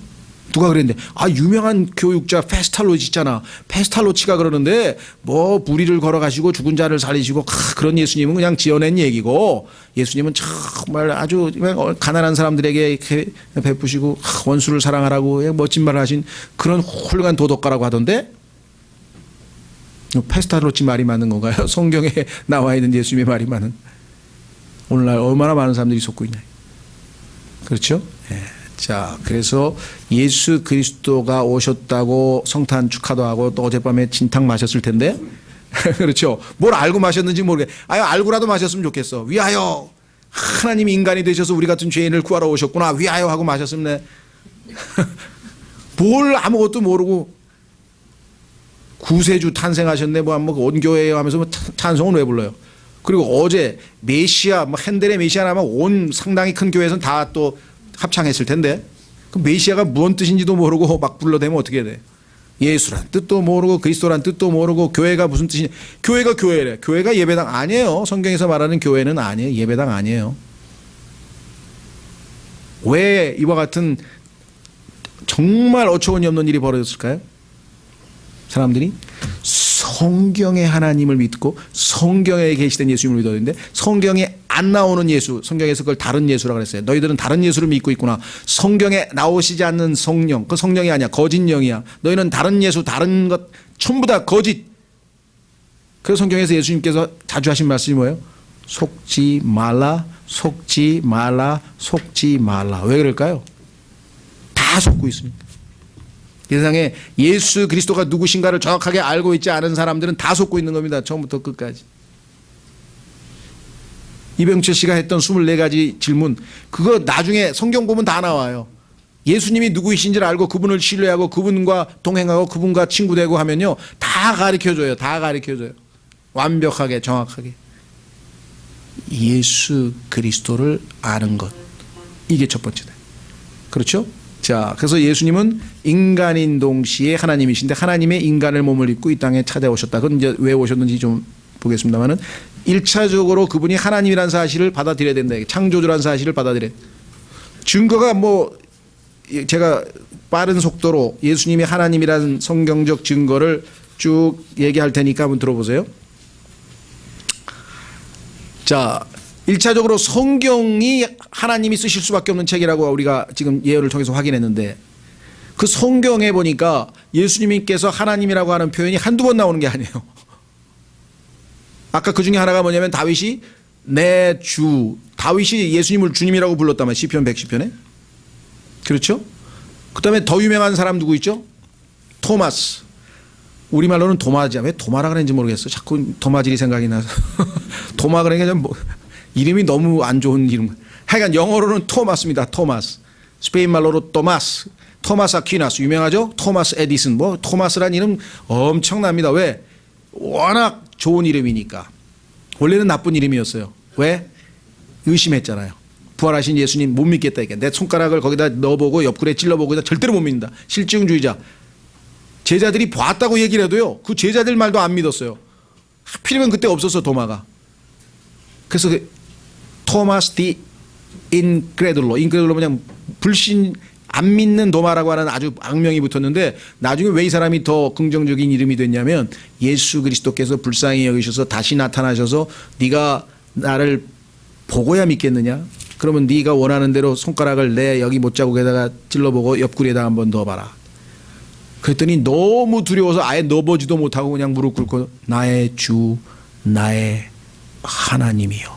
누가 그랬는데 유명한 교육자 페스탈로치 있잖아. 페스탈로치가 그러는데 뭐 무리를 걸어가시고 죽은 자를 살리시고 그런 예수님은 그냥 지어낸 얘기고 예수님은 정말 아주 가난한 사람들에게 이렇게 베푸시고 원수를 사랑하라고 멋진 말을 하신 그런 훌륭한 도덕가라고 하던데 페스탈로치 말이 맞는 건가요? 성경에 나와 있는 예수님의 말이 맞는. 오늘날 얼마나 많은 사람들이 속고 있냐. 그렇죠? 예. 자, 그래서 예수 그리스도가 오셨다고 성탄 축하도 하고 또 어젯밤에 진탕 마셨을 텐데 그렇죠. 뭘 알고 마셨는지 모르겠. 알고라도 마셨으면 좋겠어. 위하여 하나님이 인간이 되셔서 우리 같은 죄인을 구하러 오셨구나. 위하여 하고 마셨으면 뭘 아무것도 모르고 구세주 탄생하셨네 뭐 온 교회에 하면서 뭐 찬송은 왜 불러요? 그리고 어제 메시아 뭐 핸델의 메시아 나면 온 상당히 큰 교회에서는 다 또 합창했을 텐데 그 메시아가 무슨 뜻인지도 모르고 막 불러대면 어떻게 돼? 예수란 뜻도 모르고 그리스도란 뜻도 모르고 교회가 무슨 뜻이냐? 교회가 교회래. 교회가 예배당 아니에요. 성경에서 말하는 교회는 아니에요. 예배당 아니에요. 왜 이와 같은 정말 어처구니 없는 일이 벌어졌을까요? 사람들이 성경의 하나님을 믿고 성경에 계시된 예수님을 믿었는데 성경에 안 나오는 예수, 성경에서 그걸 다른 예수라고 그랬어요. 너희들은 다른 예수를 믿고 있구나. 성경에 나오시지 않는 성령, 그 성령이 아니야. 거짓 영이야. 너희는 다른 예수, 다른 것 전부 다 거짓. 그래서 성경에서 예수님께서 자주 하신 말씀이 뭐예요? 속지 말라, 속지 말라, 속지 말라. 왜 그럴까요? 다 속고 있습니다. 이 세상에 예수 그리스도가 누구신가를 정확하게 알고 있지 않은 사람들은 다 속고 있는 겁니다. 처음부터 끝까지. 이병철 씨가 했던 24가지 질문, 그거 나중에 성경 보면 다 나와요. 예수님이 누구이신지를 알고 그분을 신뢰하고 그분과 동행하고 그분과 친구되고 하면요, 다 가르쳐줘요. 다 가르쳐줘요. 완벽하게 정확하게. 예수 그리스도를 아는 것, 이게 첫 번째다. 그렇죠? 자, 그래서 예수님은 인간인 동시에 하나님이신데 하나님의 인간을 몸을 입고 이 땅에 찾아오셨다. 그건 이제 왜 오셨는지 좀 보겠습니다만은 1차적으로 그분이 하나님이라는 사실을 받아들여야 된다. 창조주라는 사실을 받아들여야 된다. 증거가 뭐 제가 빠른 속도로 예수님이 하나님이라는 성경적 증거를 쭉 얘기할 테니까 한번 들어보세요. 자, 1차적으로 성경이 하나님이 쓰실 수밖에 없는 책이라고 우리가 지금 예언을 통해서 확인했는데 그 성경에 보니까 예수님께서 하나님이라고 하는 표현이 한두 번 나오는 게 아니에요. 아까 그 중에 하나가 뭐냐면 다윗이 내 주, 다윗이 예수님을 주님이라고 불렀다면 시편 110편에. 그렇죠? 그 다음에 더 유명한 사람 누구 있죠? 토마스. 우리말로는 도마지야. 왜 도마라 그랬는지 모르겠어. 자꾸 도마질이 생각이 나서. 도마 그러니까 뭐 이름이 너무 안 좋은 이름. 하여간 영어로는 토마스입니다. 토마스. 스페인 말로로 토마스. 토마스 아퀴나스 유명하죠? 토마스 에디슨. 뭐 토마스란 이름 엄청납니다. 왜? 워낙 좋은 이름이니까. 원래는 나쁜 이름이었어요. 왜? 의심했잖아요. 부활하신 예수님 못 믿겠다. 이게 내 손가락을 거기다 넣어보고 옆구리에 찔러보고 절대로 못 믿는다. 실증주의자. 제자들이 봤다고 얘기를 해도요, 그 제자들 말도 안 믿었어요. 하필이면 그때 없었어, 도마가. 그래서 그 토마스 디 인크레둘로, 인크레둘로 그냥 불신, 안 믿는 도마라고 하는 아주 악명이 붙었는데 나중에 왜 이 사람이 더 긍정적인 이름이 됐냐면 예수 그리스도께서 불쌍히 여기셔서 다시 나타나셔서 네가 나를 보고야 믿겠느냐? 그러면 네가 원하는 대로 손가락을 내 여기 못자국에다가 찔러보고 옆구리에다 한번 넣어봐라. 그랬더니 너무 두려워서 아예 넣어보지도 못하고 그냥 무릎 꿇고 나의 주 나의 하나님이요.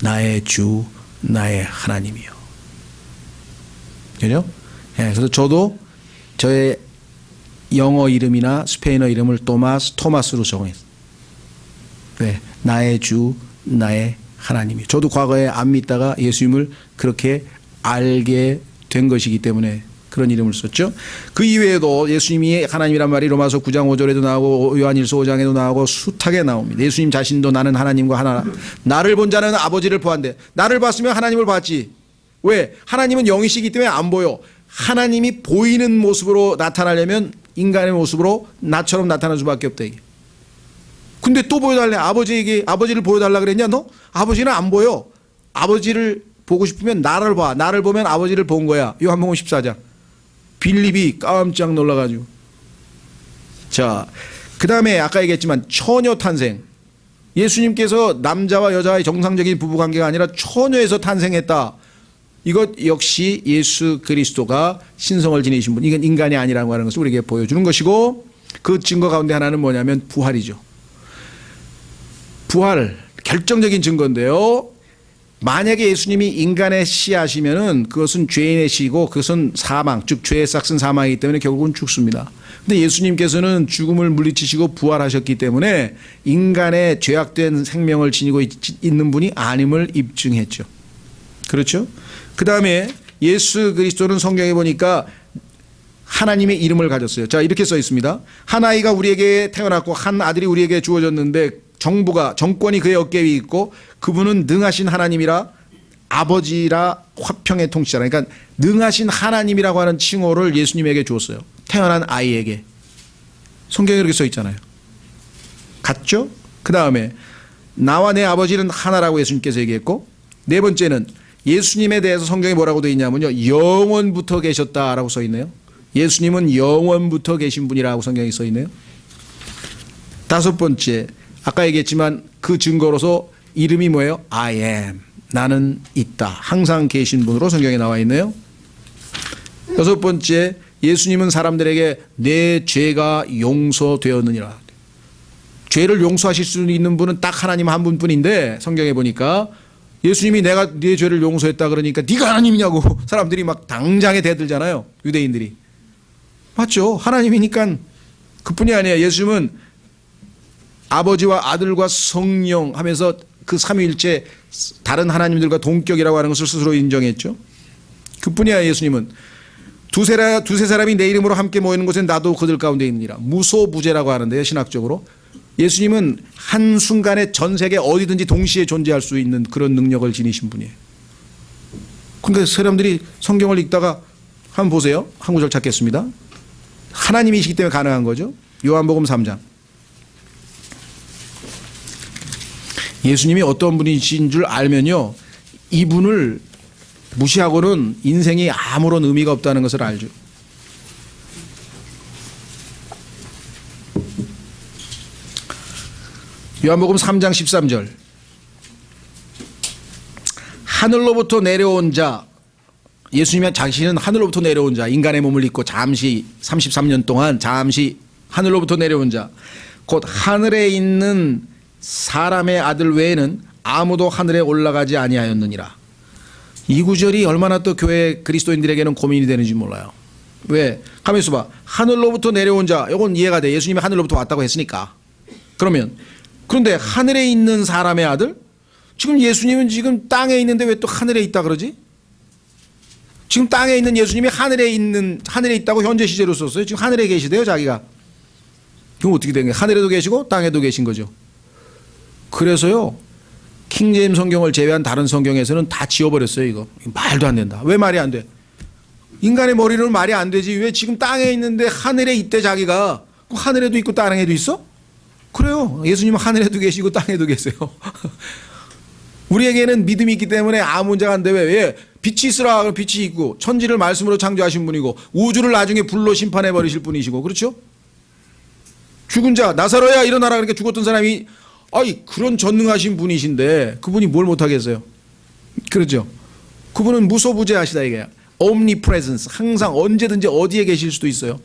나의 주 나의 하나님이요. 그죠? 예, 그래서 저도 저의 영어 이름이나 스페인어 이름을 토마스로 정했어요. 네, 나의 주, 나의 하나님이. 저도 과거에 안 믿다가 예수님을 그렇게 알게 된 것이기 때문에 그런 이름을 썼죠. 그 이외에도 예수님이 하나님이란 말이 로마서 9장 5절에도 나오고 요한일서 5장에도 나오고 숱하게 나옵니다. 예수님 자신도 나는 하나님과 하나, 나를 본 자는 아버지를 보았는데 나를 봤으면 하나님을 봤지. 왜? 하나님은 영이시기 때문에 안 보여. 하나님이 보이는 모습으로 나타나려면 인간의 모습으로 나처럼 나타날 수밖에 없다 이게. 근데 또 보여달래. 아버지를 보여달라 그랬냐 너? 아버지는 안 보여. 아버지를 보고 싶으면 나를 봐. 나를 보면 아버지를 본 거야. 요한복음 14장. 빌립이 깜짝 놀라가지고. 자, 그 다음에 아까 얘기했지만 처녀 탄생. 예수님께서 남자와 여자의 정상적인 부부관계가 아니라 처녀에서 탄생했다. 이것 역시 예수 그리스도가 신성을 지니신 분, 이건 인간이 아니라고 하는 것을 우리에게 보여주는 것이고, 그 증거 가운데 하나는 뭐냐면 부활이죠. 부활, 결정적인 증거인데요. 만약에 예수님이 인간의 씨앗이면은 그것은 죄인의 씨고 그것은 사망, 즉 죄의 싹은 사망이기 때문에 결국은 죽습니다. 근데 예수님께서는 죽음을 물리치시고 부활하셨기 때문에 인간의 죄악된 생명을 지니고 있는 분이 아님을 입증했죠. 그렇죠? 그 다음에 예수 그리스도는 성경에 보니까 하나님의 이름을 가졌어요. 자, 이렇게 써 있습니다. 한 아이가 우리에게 태어났고 한 아들이 우리에게 주어졌는데 정권이 그의 어깨 위에 있고 그분은 능하신 하나님이라 아버지라 화평의 통치자라. 그러니까 능하신 하나님이라고 하는 칭호를 예수님에게 주었어요. 태어난 아이에게. 성경에 그렇게 써 있잖아요. 같죠? 그 다음에 나와 내 아버지는 하나라고 예수님께서 얘기했고, 네 번째는 예수님에 대해서 성경에 뭐라고 되어 있냐면요, 영원부터 계셨다라고 써 있네요. 예수님은 영원부터 계신 분이라고 성경에 써 있네요. 다섯 번째, 아까 얘기했지만 그 증거로서 이름이 뭐예요? I am. 나는 있다. 항상 계신 분으로 성경에 나와 있네요. 여섯 번째, 예수님은 사람들에게 내 죄가 용서되었느니라. 죄를 용서하실 수 있는 분은 딱 하나님 한 분뿐인데, 성경에 보니까 예수님이 내가 네 죄를 용서했다 그러니까 네가 하나님이냐고 사람들이 막 당장에 대들잖아요. 유대인들이. 맞죠? 하나님이니까 그뿐이 아니에요. 예수님은 아버지와 아들과 성령 하면서 그 삼위일체 다른 하나님들과 동격이라고 하는 것을 스스로 인정했죠. 그뿐이 아니라 예수님은 두세 사람이 내 이름으로 함께 모이는 곳엔 나도 그들 가운데 있느니라. 무소부재라고 하는데요, 신학적으로. 예수님은 한순간에 전 세계 어디든지 동시에 존재할 수 있는 그런 능력을 지니신 분이에요. 그러니까 사람들이 성경을 읽다가 한번 보세요. 한 구절 찾겠습니다. 하나님이시기 때문에 가능한 거죠. 요한복음 3장. 예수님이 어떤 분이신 줄 알면요, 이분을 무시하고는 인생이 아무런 의미가 없다는 것을 알죠. 요한복음 3장 13절. 하늘로부터 내려온 자, 예수님이 자신은 하늘로부터 내려온 자, 인간의 몸을 입고 잠시 33년 동안 잠시 하늘로부터 내려온 자, 곧 하늘에 있는 사람의 아들 외에는 아무도 하늘에 올라가지 아니하였느니라. 이 구절이 얼마나 또 교회 그리스도인들에게는 고민이 되는지 몰라요. 왜? 가만히 있어봐. 하늘로부터 내려온 자, 이건 이해가 돼. 예수님이 하늘로부터 왔다고 했으니까. 그런데 하늘에 있는 사람의 아들? 지금 예수님은 지금 땅에 있는데 왜 또 하늘에 있다 그러지? 지금 땅에 있는 예수님이 하늘에 있다고 현재 시제로 썼어요. 지금 하늘에 계시대요, 자기가. 그럼 어떻게 된 거예요? 하늘에도 계시고 땅에도 계신 거죠. 그래서요, 킹제임스 성경을 제외한 다른 성경에서는 다 지워버렸어요. 이거 말도 안 된다. 왜 말이 안 돼? 인간의 머리로는 말이 안 되지. 왜 지금 땅에 있는데 하늘에 있대 자기가? 하늘에도 있고 땅에도 있어? 그래요. 예수님은 하늘에도 계시고 땅에도 계세요. 우리에게는 믿음이 있기 때문에 아무 문제가 안 돼. 왜? 빛이 있으라 그럼 빛이 있고, 천지를 말씀으로 창조하신 분이고, 우주를 나중에 불로 심판해 버리실 분이시고, 그렇죠? 죽은 자 나사로야 일어나라 그러니까 죽었던 사람이, 그런 전능하신 분이신데 그분이 뭘 못하겠어요? 그렇죠? 그분은 무소부재하시다 이게야. omnipresence, 항상 언제든지 어디에 계실 수도 있어요.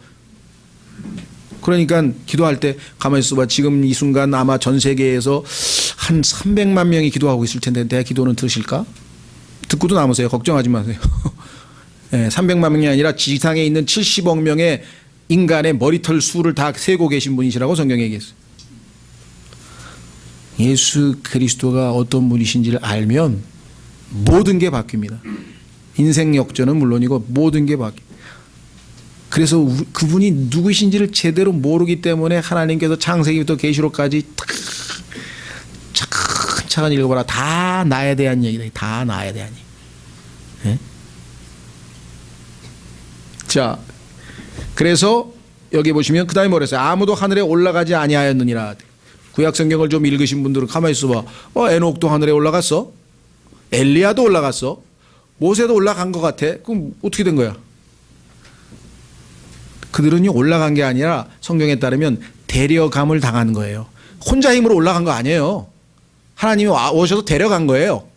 그러니까 기도할 때 가만히 있어봐. 지금 이 순간 아마 전 세계에서 한 300만 명이 기도하고 있을 텐데 내 기도는 들으실까? 듣고도 남으세요. 걱정하지 마세요. 네, 300만 명이 아니라 지상에 있는 70억 명의 인간의 머리털 수를 다 세고 계신 분이시라고 성경에 얘기했어요. 예수 그리스도가 어떤 분이신지를 알면 모든 게 바뀝니다. 인생 역전은 물론이고 모든 게 바뀝니다. 그래서 그분이 누구신지를 제대로 모르기 때문에 하나님께서 창세기부터 계시록까지 차근차근 읽어봐라. 다 나에 대한 얘기다. 다 나에 대한 얘기. 네? 자, 그래서 여기 보시면 그 다음에 뭐라 했어요? 아무도 하늘에 올라가지 아니하였느니라. 구약 성경을 좀 읽으신 분들은 가만히 있어봐. 에녹도 하늘에 올라갔어. 엘리야도 올라갔어. 모세도 올라간 것 같아. 그럼 어떻게 된 거야? 그들은요 올라간 게 아니라 성경에 따르면 데려감을 당한 거예요. 혼자 힘으로 올라간 거 아니에요. 하나님이 오셔서 데려간 거예요.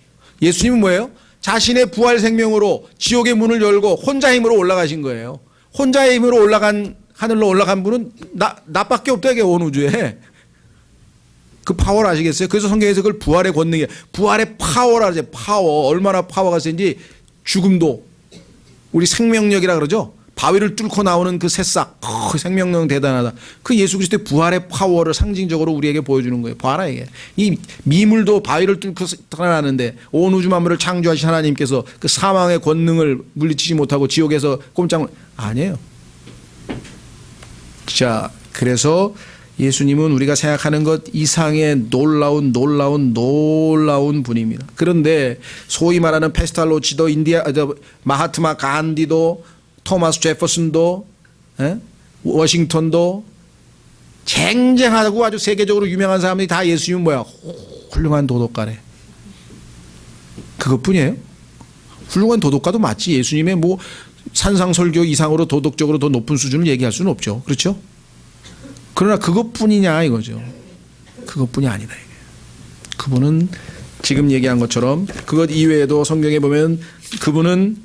예수님은 뭐예요? 자신의 부활 생명으로 지옥의 문을 열고 혼자 힘으로 올라가신 거예요. 혼자 힘으로 올라간 하늘로 올라간 분은 나밖에 없다 이게 온 우주에. 그 파워를 아시겠어요? 그래서 성경에서 그걸 부활의 권능이에요. 부활의 파워라 그러죠. 파워. 얼마나 파워가 센지 죽음도 우리 생명력이라 그러죠. 바위를 뚫고 나오는 그 새싹. 그 생명력은 대단하다. 그 예수 그리스도의 부활의 파워를 상징적으로 우리에게 보여주는 거예요. 봐라 이게. 이 미물도 바위를 뚫고 나타나는데 온 우주 만물을 창조하신 하나님께서 그 사망의 권능을 물리치지 못하고 지옥에서 꼼짝 아니에요. 자, 그래서 예수님은 우리가 생각하는 것 이상의 놀라운 분입니다. 그런데 소위 말하는 페스탈로치도 마하트마 간디도 토마스 제퍼슨도 워싱턴도 쟁쟁하고 아주 세계적으로 유명한 사람들이 다 예수님은 뭐야? 훌륭한 도덕가래. 그것뿐이에요. 훌륭한 도덕가도 맞지. 예수님의 뭐 산상설교 이상으로 도덕적으로 더 높은 수준을 얘기할 수는 없죠. 그렇죠? 그러나 그것뿐이냐 이거죠. 그것뿐이 아니다. 이게. 그분은 지금 얘기한 것처럼 그것 이외에도 성경에 보면 그분은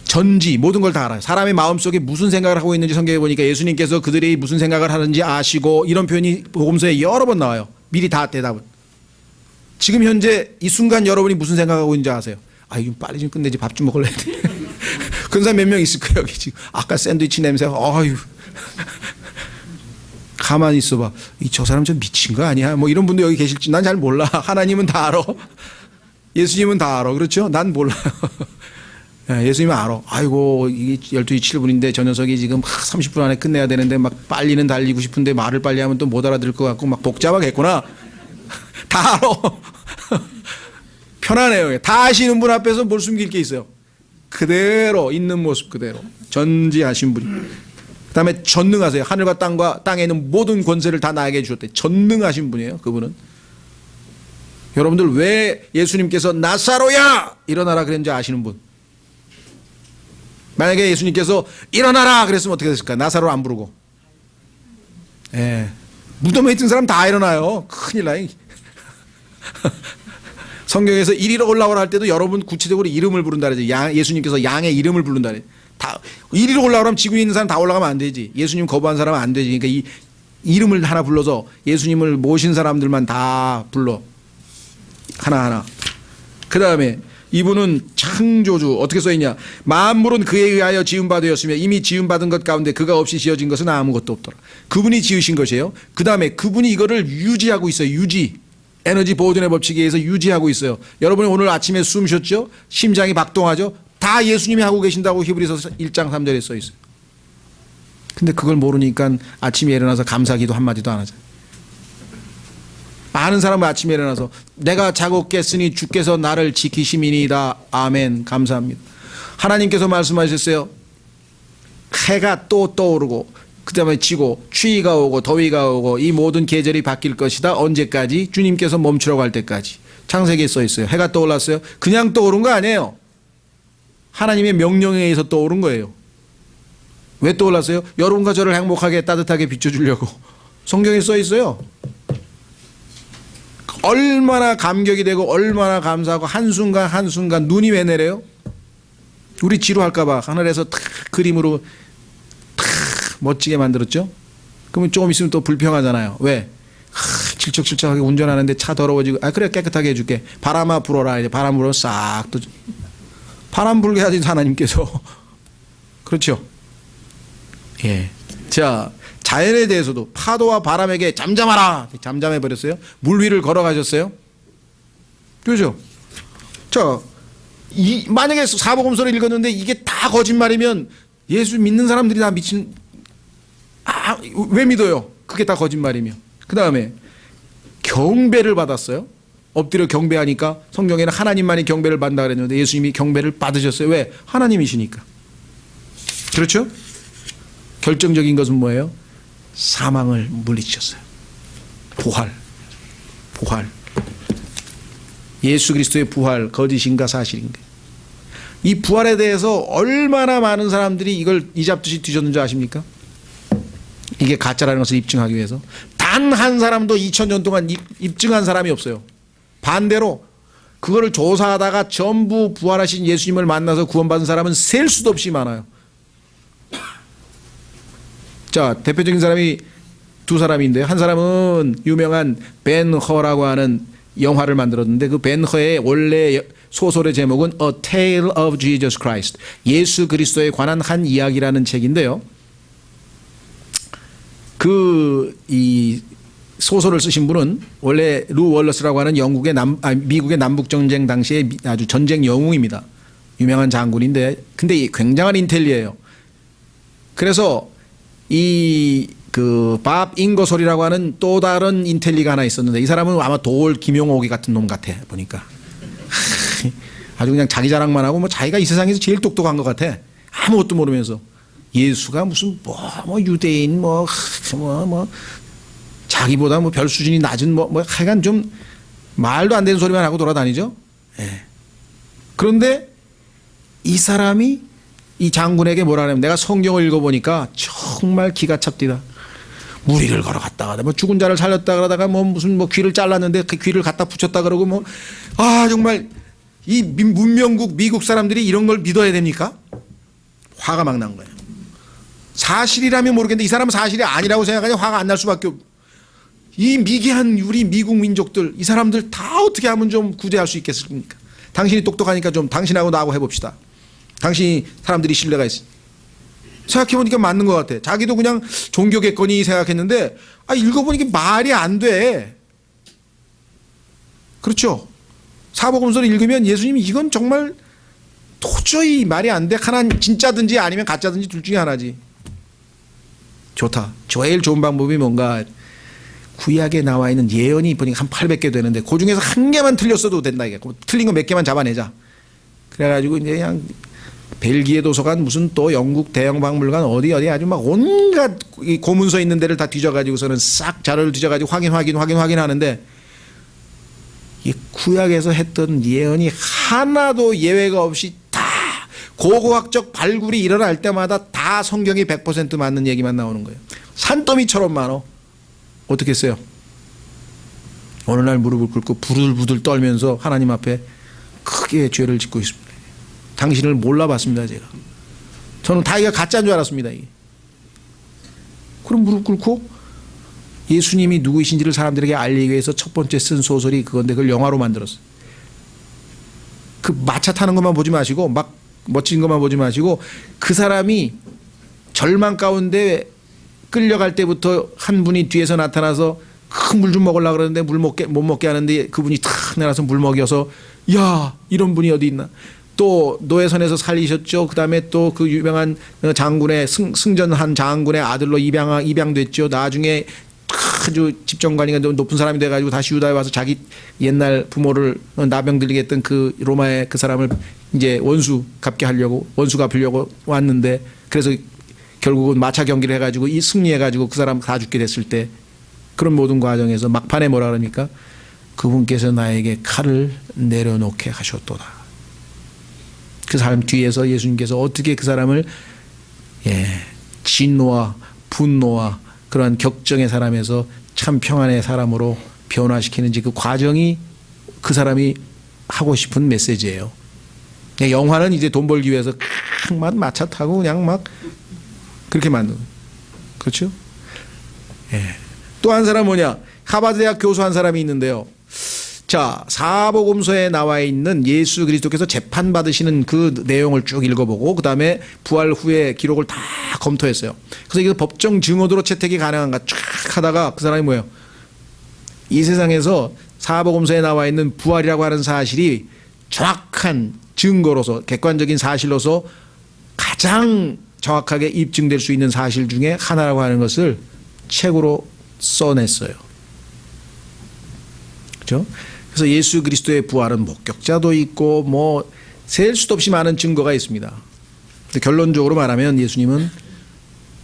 전지 모든 걸 다 알아요. 사람의 마음속에 무슨 생각을 하고 있는지 성경에 보니까 예수님께서 그들이 무슨 생각을 하는지 아시고 이런 표현이 복음서에 여러 번 나와요. 미리 다 대답을. 지금 현재 이 순간 여러분이 무슨 생각하고 있는지 아세요? 아, 이거 빨리 좀 끝내지. 밥 좀 먹을래. 그런 사람 몇 명 있을 거예요. 여기 지금 아까 샌드위치 냄새가 아유. 가만히 있어봐. 저 사람 좀 미친 거 아니야? 뭐 이런 분도 여기 계실지 난 잘 몰라. 하나님은 다 알아. 예수님은 다 알아. 그렇죠? 난 몰라요. 예수님은 알아. 아이고 이게 12시 7분인데 저 녀석이 지금 30분 안에 끝내야 되는데 막 빨리는 달리고 싶은데 말을 빨리 하면 또 못 알아들을 것 같고 막 복잡하겠구나. 다 알아. 편안해요. 다 아시는 분 앞에서 뭘 숨길 게 있어요. 그대로 있는 모습 그대로 전지하신 분이. 그다음에 전능하세요. 하늘과 땅과 땅에 있는 모든 권세를 다 나에게 주셨대. 전능하신 분이에요. 그분은. 여러분들 왜 예수님께서 나사로야 일어나라 그랬는지 아시는 분? 만약에 예수님께서 일어나라 그랬으면 어떻게 됐을까? 나사로를 안 부르고. 예. 무덤에 있던 사람 다 일어나요. 큰일 나요. 성경에서 이리로 올라오라 할 때도 여러분 구체적으로 이름을 부른다 그러죠. 예수님께서 양의 이름을 부른다 그래요. 다 이리로 올라오라면 지구에 있는 사람 다 올라가면 안 되지. 예수님 거부한 사람은 안 되지. 그러니까 이 이름을 하나 불러서 예수님을 모신 사람들만 다 불러. 하나하나. 그 다음에 이분은 창조주. 어떻게 써있냐. 만물은 그에 의하여 지음바 되었으며 이미 지음받은 것 가운데 그가 없이 지어진 것은 아무것도 없더라. 그분이 지으신 것이에요. 그 다음에 그분이 이거를 유지하고 있어요. 유지. 에너지 보존의 법칙에 의해서 유지하고 있어요. 여러분이 오늘 아침에 숨 쉬었죠? 심장이 박동하죠? 다 예수님이 하고 계신다고 히브리서 1장 3절에 써 있어요. 근데 그걸 모르니까 아침에 일어나서 감사기도 한마디도 안 하잖아요. 많은 사람은 아침에 일어나서 내가 자고 깼으니 주께서 나를 지키심이니이다. 아멘. 감사합니다. 하나님께서 말씀하셨어요. 해가 또 떠오르고 그 다음에 지고 추위가 오고 더위가 오고 이 모든 계절이 바뀔 것이다. 언제까지? 주님께서 멈추라고 할 때까지. 창세기에 써 있어요. 해가 떠올랐어요. 그냥 떠오른 거 아니에요. 하나님의 명령에 의해서 떠오른 거예요. 왜 떠올랐어요? 여러분과 저를 행복하게 따뜻하게 비춰주려고. 성경에 써 있어요. 얼마나 감격이 되고 얼마나 감사하고 한순간 한순간 눈이 왜 내려요? 우리 지루할까 봐 하늘에서 탁 그림으로 탁 멋지게 만들었죠? 그러면 조금 있으면 또 불평하잖아요. 왜? 질척질척하게 운전하는데 차 더러워지고 그래 깨끗하게 해줄게. 바람아 불어라. 이제 바람 불어 싹 또 바람 불게 하지 하나님께서. 그렇죠? 예. 자, 자연에 대해서도 파도와 바람에게 잠잠하라. 잠잠해 버렸어요. 물 위를 걸어가셨어요. 그죠? 자, 만약에 사복음서를 읽었는데 이게 다 거짓말이면 예수 믿는 사람들이 다 미친. 왜 믿어요? 그게 다 거짓말이면. 그 다음에 경배를 받았어요. 엎드려 경배하니까 성경에는 하나님만이 경배를 받는다 그랬는데 예수님이 경배를 받으셨어요. 왜? 하나님이시니까. 그렇죠? 결정적인 것은 뭐예요? 사망을 물리치셨어요. 부활. 예수 그리스도의 부활 거짓인가 사실인가? 이 부활에 대해서 얼마나 많은 사람들이 이걸 이잡듯이 뒤졌는지 아십니까? 이게 가짜라는 것을 입증하기 위해서 단 한 사람도 2000년 동안 입증한 사람이 없어요. 반대로 그거를 조사하다가 전부 부활하신 예수님을 만나서 구원받은 사람은 셀 수도 없이 많아요. 자, 대표적인 사람이 두 사람인데요. 한 사람은 유명한 벤 허라고 하는 영화를 만들었는데 그 벤 허의 원래 소설의 제목은 A Tale of Jesus Christ, 예수 그리스도에 관한 한 이야기라는 책인데요. 이 소설을 쓰신 분은 원래 루 월러스라고 하는 미국의 남북전쟁 당시에 아주 전쟁 영웅입니다. 유명한 장군인데 근데 굉장한 인텔리예요. 그래서 밥 잉거솔이라고 하는 또 다른 인텔리가 하나 있었는데 이 사람은 아마 도올 김용옥이 같은 놈 같아 보니까. 아주 그냥 자기 자랑만 하고 뭐 자기가 이 세상에서 제일 똑똑한 것 같아. 아무것도 모르면서 예수가 무슨 뭐 유대인 뭐 자기보다 뭐 별 수준이 낮은 뭐 하여간 좀 말도 안 되는 소리만 하고 돌아다니죠. 예. 그런데 이 사람이 이 장군에게 뭐라 하냐면 내가 성경을 읽어보니까 정말 기가 찹디다. 무리를 걸어갔다가 뭐 죽은 자를 살렸다 그러다가 뭐 무슨 뭐 귀를 잘랐는데 그 귀를 갖다 붙였다 그러고 뭐 정말 이 문명국 미국 사람들이 이런 걸 믿어야 됩니까? 화가 막 난 거예요. 사실이라면 모르겠는데 이 사람은 사실이 아니라고 생각하니 화가 안 날 수밖에 없고 이 미개한 우리 미국 민족들 이 사람들 다 어떻게 하면 좀 구제할 수 있겠습니까? 당신이 똑똑하니까 좀 당신하고 나하고 해봅시다. 당신이 사람들이 신뢰가 있으니 생각해보니까 맞는 것 같아. 자기도 그냥 종교겠거니 생각했는데 읽어보니까 말이 안 돼. 그렇죠? 사복음서를 읽으면 예수님이 이건 정말 도저히 말이 안 돼. 하나 진짜든지 아니면 가짜든지 둘 중에 하나지. 좋다. 제일 좋은 방법이 뭔가 구약에 나와 있는 예언이 보니까 한 800개 되는데 그 중에서 한 개만 틀렸어도 된다. 이게 틀린 거 몇 개만 잡아내자. 그래가지고 이제 그냥 벨기에 도서관 무슨 또 영국 대형박물관 어디 아주 막 온갖 고문서 있는 데를 다 뒤져가지고서는 싹 자료를 뒤져가지고 확인하는데 이 구약에서 했던 예언이 하나도 예외가 없이 다 고고학적 발굴이 일어날 때마다 다 성경이 100% 맞는 얘기만 나오는 거예요. 산더미처럼 많어. 어떻게 했어요? 어느 날 무릎을 꿇고 부들부들 떨면서 하나님 앞에 크게 죄를 짓고 있습니다. 당신을 몰라봤습니다. 제가. 저는 다 이게 가짜인 줄 알았습니다. 이게. 그럼 무릎 꿇고 예수님이 누구이신지를 사람들에게 알리기 위해서 첫 번째 쓴 소설이 그건데 그걸 영화로 만들었어요. 그 마차 타는 것만 보지 마시고 막 멋진 것만 보지 마시고 그 사람이 절망 가운데 끌려갈 때부터 한 분이 뒤에서 나타나서 큰 물 좀 먹으려고 그러는데 못 먹게 하는데 그분이 탁 내려서 물 먹여서 야 이런 분이 어디 있나. 또 노예선에서 살리셨죠. 그 다음에 또 그 유명한 장군의 승전한 장군의 아들로 입양됐죠. 나중에 아주 집정관이가 높은 사람이 돼가지고 다시 유다에 와서 자기 옛날 부모를 나병 들리게 했던 그 로마의 그 사람을 이제 원수 갚으려고 왔는데 그래서 결국은 마차 경기를 해가지고 이 승리해가지고 그 사람 다 죽게 됐을 때 그런 모든 과정에서 막판에 뭐라 그러니까 그분께서 나에게 칼을 내려놓게 하셨도다. 그 사람 뒤에서 예수님께서 어떻게 그 사람을 진노와 분노와 그러한 격정의 사람에서 참 평안의 사람으로 변화시키는지 그 과정이 그 사람이 하고 싶은 메시지예요. 영화는 이제 돈 벌기 위해서 막 마차 타고 그냥 막 그렇게 만든 거예요. 그렇죠? 또 한 사람 뭐냐? 하버드 대학 교수 한 사람이 있는데요. 자, 사복음서에 나와 있는 예수 그리스도께서 재판받으시는 그 내용을 쭉 읽어보고 그 다음에 부활 후에 기록을 다 검토했어요. 그래서 이게 법정 증언으로 채택이 가능한가 쫙 하다가 그 사람이 뭐예요? 이 세상에서 사복음서에 나와 있는 부활이라고 하는 사실이 정확한 증거로서 객관적인 사실로서 가장 정확하게 입증될 수 있는 사실 중에 하나라고 하는 것을 책으로 써냈어요. 그렇죠? 그래서 예수 그리스도의 부활은 목격자도 있고 뭐 셀 수도 없이 많은 증거가 있습니다. 근데 결론적으로 말하면 예수님은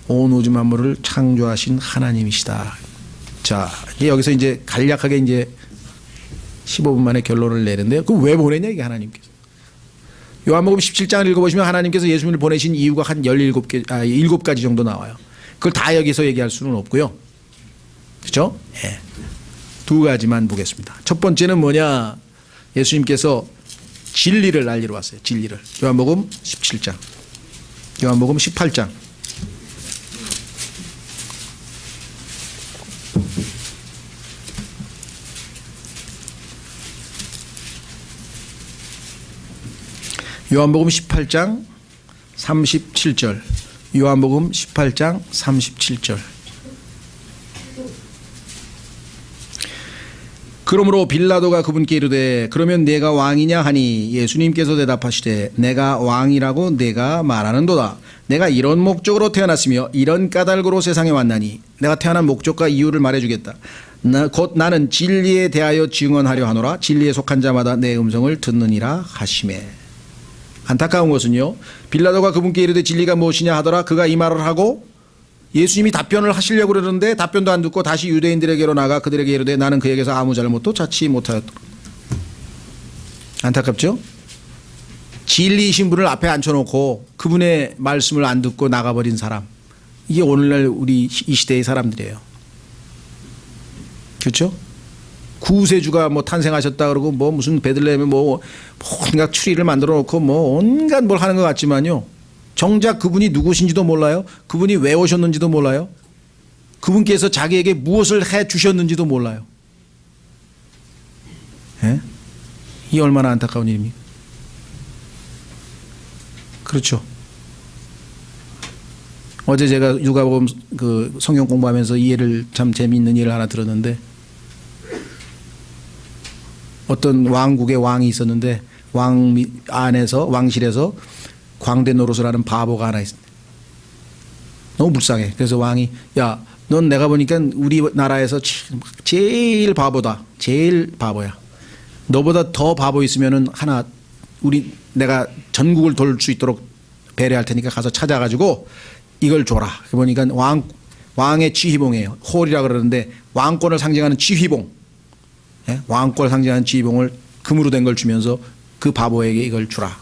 온 우주 만물을 창조하신 하나님이시다. 자, 여기서 이제 간략하게 이제 15분 만에 결론을 내는데요. 그럼 왜 보냈냐 이게 하나님께서. 요한복음 17장을 읽어보시면 하나님께서 예수님을 보내신 이유가 한 7가지 정도 나와요. 그걸 다 여기서 얘기할 수는 없고요. 그렇죠? 예. 2가지만 보겠습니다. 첫 번째는 뭐냐? 예수님께서 진리를 알리러 왔어요. 진리를. 요한복음 17장. 요한복음 18장. 요한복음 18장 37절. 요한복음 18장 37절. 그러므로 빌라도가 그분께 이르되 그러면 내가 왕이냐 하니 예수님께서 대답하시되 내가 왕이라고 내가 말하는도다. 내가 이런 목적으로 태어났으며 이런 까닭으로 세상에 왔나니 내가 태어난 목적과 이유를 말해주겠다. 곧 나는 진리에 대하여 증언하려 하노라. 진리에 속한 자마다 내 음성을 듣느니라 하시매. 안타까운 것은요, 빌라도가 그분께 이르되 진리가 무엇이냐 하더라. 그가 이 말을 하고 예수님이 답변을 하시려고 그러는데 답변도 안 듣고 다시 유대인들에게로 나가 그들에게 이르되 나는 그에게서 아무 잘못도 찾지 못하였더라. 안타깝죠? 진리이신 분을 앞에 앉혀놓고 그분의 말씀을 안 듣고 나가버린 사람, 이게 오늘날 우리 이 시대의 사람들이에요. 그렇죠? 구세주가 뭐 탄생하셨다 그러고 뭐 무슨 베들레헴에 뭐 온갖 추리를 만들어 놓고 뭐 온갖 뭘 하는 것 같지만요, 정작 그분이 누구신지도 몰라요. 그분이 왜 오셨는지도 몰라요. 그분께서 자기에게 무엇을 해 주셨는지도 몰라요. 예? 이 얼마나 안타까운 일입니까? 그렇죠. 어제 제가 누가복음 그 성경 공부하면서 이 예를, 참 재미있는 예를 하나 들었는데, 어떤 왕국의 왕이 있었는데 왕 안에서, 왕실에서 광대 노릇을 하는 바보가 하나 있습니다. 너무 불쌍해. 그래서 왕이, 야, 넌 내가 보니까 우리나라에서 제일 바보다. 제일 바보야. 너보다 더 바보 있으면은 하나, 내가 전국을 돌 수 있도록 배려할 테니까 가서 찾아가지고 이걸 줘라. 보니까 왕의 지휘봉이에요. 홀이라 그러는데 왕권을 상징하는 지휘봉. 예? 왕권을 상징하는 지휘봉을 금으로 된 걸 주면서 그 바보에게 이걸 주라.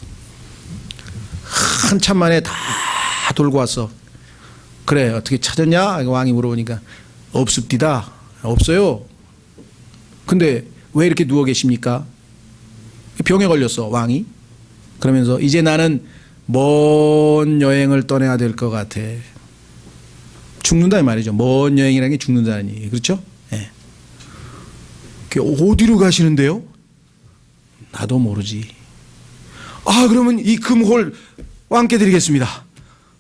한참 만에 다 돌고 왔어. 그래, 어떻게 찾았냐? 왕이 물어보니까 없습디다. 없어요. 근데 왜 이렇게 누워 계십니까? 병에 걸렸어, 왕이. 그러면서 이제 나는 먼 여행을 떠나야 될 것 같아. 죽는다 이 말이죠. 먼 여행이라는 게 죽는다는 얘기. 그렇죠? 예. 어디로 가시는데요? 나도 모르지. 아, 그러면 이 금홀 왕께 드리겠습니다.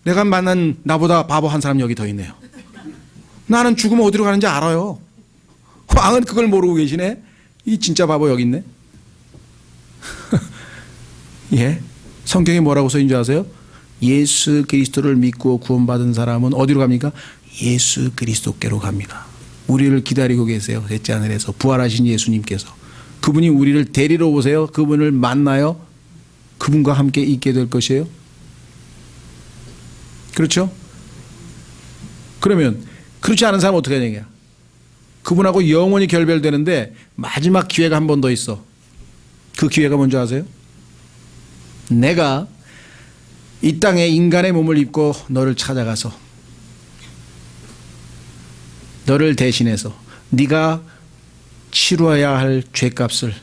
내가 만난 나보다 바보 한 사람 여기 더 있네요. 나는 죽으면 어디로 가는지 알아요. 왕은 그걸 모르고 계시네. 이 진짜 바보 여기 있네. 예. 성경에 뭐라고 써있는 줄 아세요? 예수 그리스도를 믿고 구원받은 사람은 어디로 갑니까? 예수 그리스도께로 갑니다. 우리를 기다리고 계세요. 셋째 하늘에서 부활하신 예수님께서. 그분이 우리를 데리러 오세요. 그분을 만나요. 그분과 함께 있게 될 것이에요. 그렇죠? 그러면 그렇지 않은 사람은 어떻게 하냐? 그분하고 영원히 결별되는데 마지막 기회가 한 번 더 있어. 그 기회가 뭔지 아세요? 내가 이 땅에 인간의 몸을 입고 너를 찾아가서 너를 대신해서 네가 치루어야 할 죄값을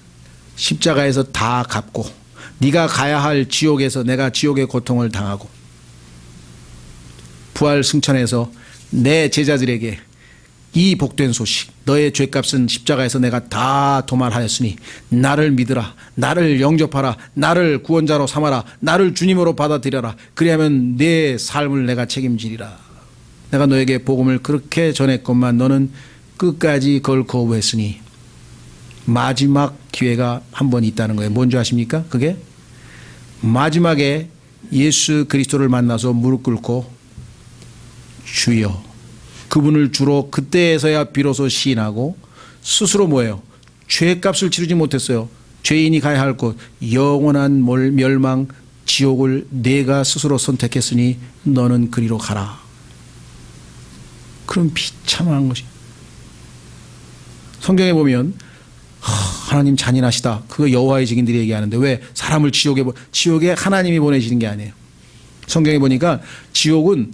십자가에서 다 갚고 네가 가야 할 지옥에서 내가 지옥의 고통을 당하고 부활 승천해서 내 제자들에게 이 복된 소식, 너의 죄값은 십자가에서 내가 다 도말하였으니 나를 믿으라, 나를 영접하라, 나를 구원자로 삼아라, 나를 주님으로 받아들여라. 그리하면 내 삶을 내가 책임지리라. 내가 너에게 복음을 그렇게 전했건만 너는 끝까지 그걸 거부했으니 마지막 기회가 한 번 있다는 거예요. 뭔지 아십니까? 그게 마지막에 예수 그리스도를 만나서 무릎 꿇고 주여, 그분을 주로 그때에서야 비로소 시인하고 스스로 뭐예요? 죄값을 치르지 못했어요. 죄인이 가야 할 곳, 영원한 멸망, 지옥을 내가 스스로 선택했으니 너는 그리로 가라. 그런 비참한 것이. 성경에 보면 하나님 잔인하시다. 그거 여호와의 증인들이 얘기하는데 왜 사람을 지옥에 하나님이 보내시는 게 아니에요. 성경에 보니까 지옥은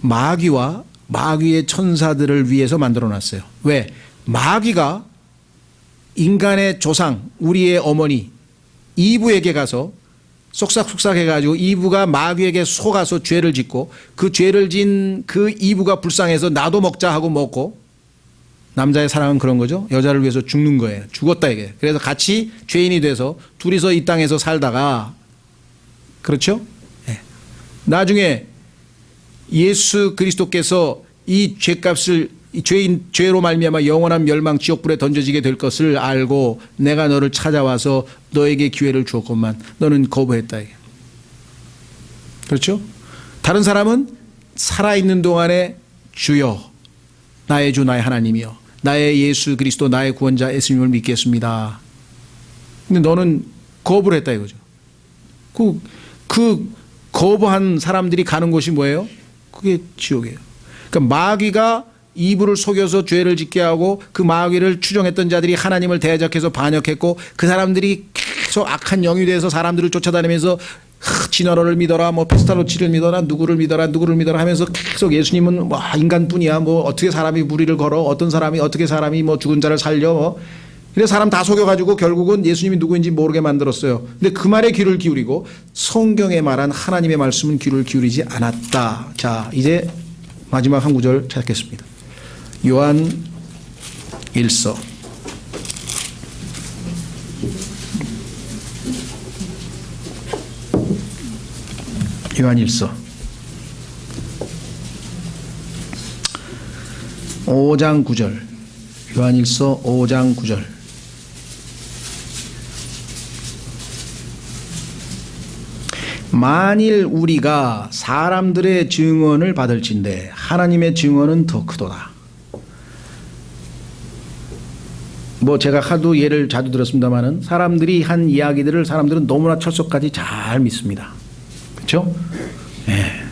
마귀와 마귀의 천사들을 위해서 만들어 놨어요. 왜? 마귀가 인간의 조상, 우리의 어머니 이브에게 가서 쏙싹쏙싹 해가지고 이브가 마귀에게 속아서 죄를 짓고 그 죄를 진 그 이브가 불쌍해서 나도 먹자 하고 먹고, 남자의 사랑은 그런 거죠. 여자를 위해서 죽는 거예요. 죽었다 이게. 그래서 같이 죄인이 돼서 둘이서 이 땅에서 살다가, 그렇죠? 네. 나중에 예수 그리스도께서 이 죄값을 죄로 말미암아 영원한 멸망 지옥불에 던져지게 될 것을 알고 내가 너를 찾아와서 너에게 기회를 주었건만 너는 거부했다 이게. 그렇죠? 다른 사람은 살아있는 동안에 주여 나의 주 나의 하나님이여 나의 예수 그리스도 나의 구원자 예수님을 믿겠습니다. 근데 너는 거부를 했다 이거죠. 그 거부한 사람들이 가는 곳이 뭐예요? 그게 지옥이에요. 그러니까 마귀가 이브를 속여서 죄를 짓게 하고 그 마귀를 추종했던 자들이 하나님을 대적해서 반역했고, 그 사람들이 계속 악한 영이 돼서 사람들을 쫓아다니면서 진화론을 믿어라, 뭐 페스탈로치를 믿어라, 누구를 믿어라 하면서 계속 예수님은 뭐 인간뿐이야, 뭐 어떻게 사람이 무리를 걸어, 어떻게 사람이 뭐 죽은 자를 살려, 뭐 그래서 사람 다 속여가지고 결국은 예수님이 누구인지 모르게 만들었어요. 근데 그 말에 귀를 기울이고 성경에 말한 하나님의 말씀은 귀를 기울이지 않았다. 자, 이제 마지막 한 구절 찾겠습니다. 요한 1서 요한 1서 5장 9절 요한 1서 5장 9절 만일 우리가 사람들의 증언을 받을진대 하나님의 증언은 더 크도다. 뭐 제가 하도 예를 자주 들었습니다마는 사람들이 한 이야기들을 사람들은 너무나 철석까지 잘 믿습니다. 그렇죠? 네.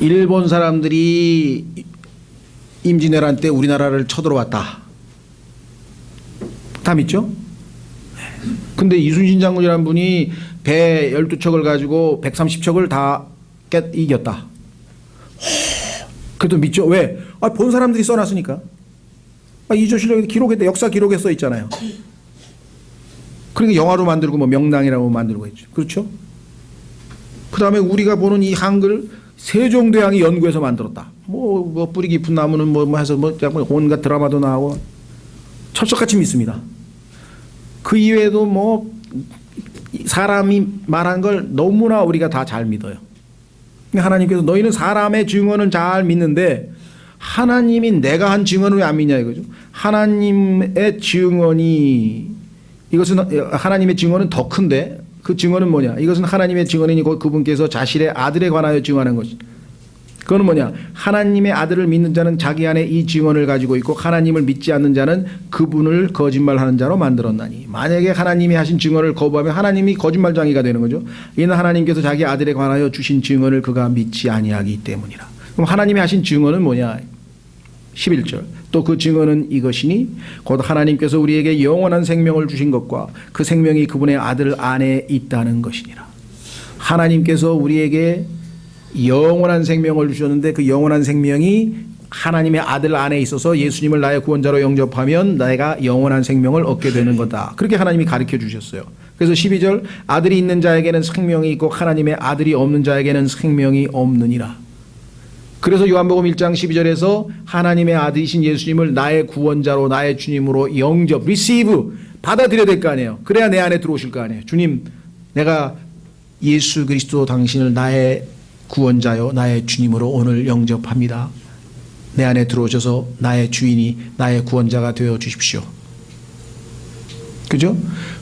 일본 사람들이 임진왜란 때 우리나라를 쳐들어왔다. 다 믿죠? 근데 이순신 장군이라는 분이 배 12척을 가지고 130척을 다 이겼다. 그래도 믿죠? 왜? 본 사람들이 써놨으니까. 이조실록에 기록했다. 역사 기록에 써 있잖아요. 그러니까 영화로 만들고 뭐 명랑이라고 만들고 있죠. 그렇죠? 그 다음에 우리가 보는 이 한글 세종대왕이 연구해서 만들었다. 뭐 뿌리 깊은 나무는 뭐 해서 뭐 온갖 드라마도 나오고 철석같이 믿습니다. 그 이외에도 뭐 사람이 말한 걸 너무나 우리가 다 잘 믿어요. 하나님께서 너희는 사람의 증언은 잘 믿는데 하나님이 내가 한 증언을 왜 안 믿냐 이거죠. 하나님의 증언이 이것은 하나님의 증언은 더 큰데 그 증언은 뭐냐? 이것은 하나님의 증언이니 곧 그분께서 자신의 아들에 관하여 증언한 것이. 그거는 뭐냐? 하나님의 아들을 믿는 자는 자기 안에 이 증언을 가지고 있고 하나님을 믿지 않는 자는 그분을 거짓말하는 자로 만들었나니. 만약에 하나님이 하신 증언을 거부하면 하나님이 거짓말장이가 되는 거죠. 이는 하나님께서 자기 아들에 관하여 주신 증언을 그가 믿지 아니하기 때문이라. 그럼 하나님이 하신 증언은 뭐냐? 11절 또 그 증언은 이것이니 곧 하나님께서 우리에게 영원한 생명을 주신 것과 그 생명이 그분의 아들 안에 있다는 것이니라. 하나님께서 우리에게 영원한 생명을 주셨는데 그 영원한 생명이 하나님의 아들 안에 있어서 예수님을 나의 구원자로 영접하면 내가 영원한 생명을 얻게 되는 거다. 그렇게 하나님이 가르쳐 주셨어요. 그래서 12절 아들이 있는 자에게는 생명이 있고 하나님의 아들이 없는 자에게는 생명이 없느니라. 그래서 요한복음 1장 12절에서 하나님의 아들이신 예수님을 나의 구원자로 나의 주님으로 영접, receive, 받아들여야 될 거 아니에요. 그래야 내 안에 들어오실 거 아니에요. 주님, 내가 예수 그리스도 당신을 나의 구원자요 나의 주님으로 오늘 영접합니다. 내 안에 들어오셔서 나의 주인이 나의 구원자가 되어 주십시오. 그죠?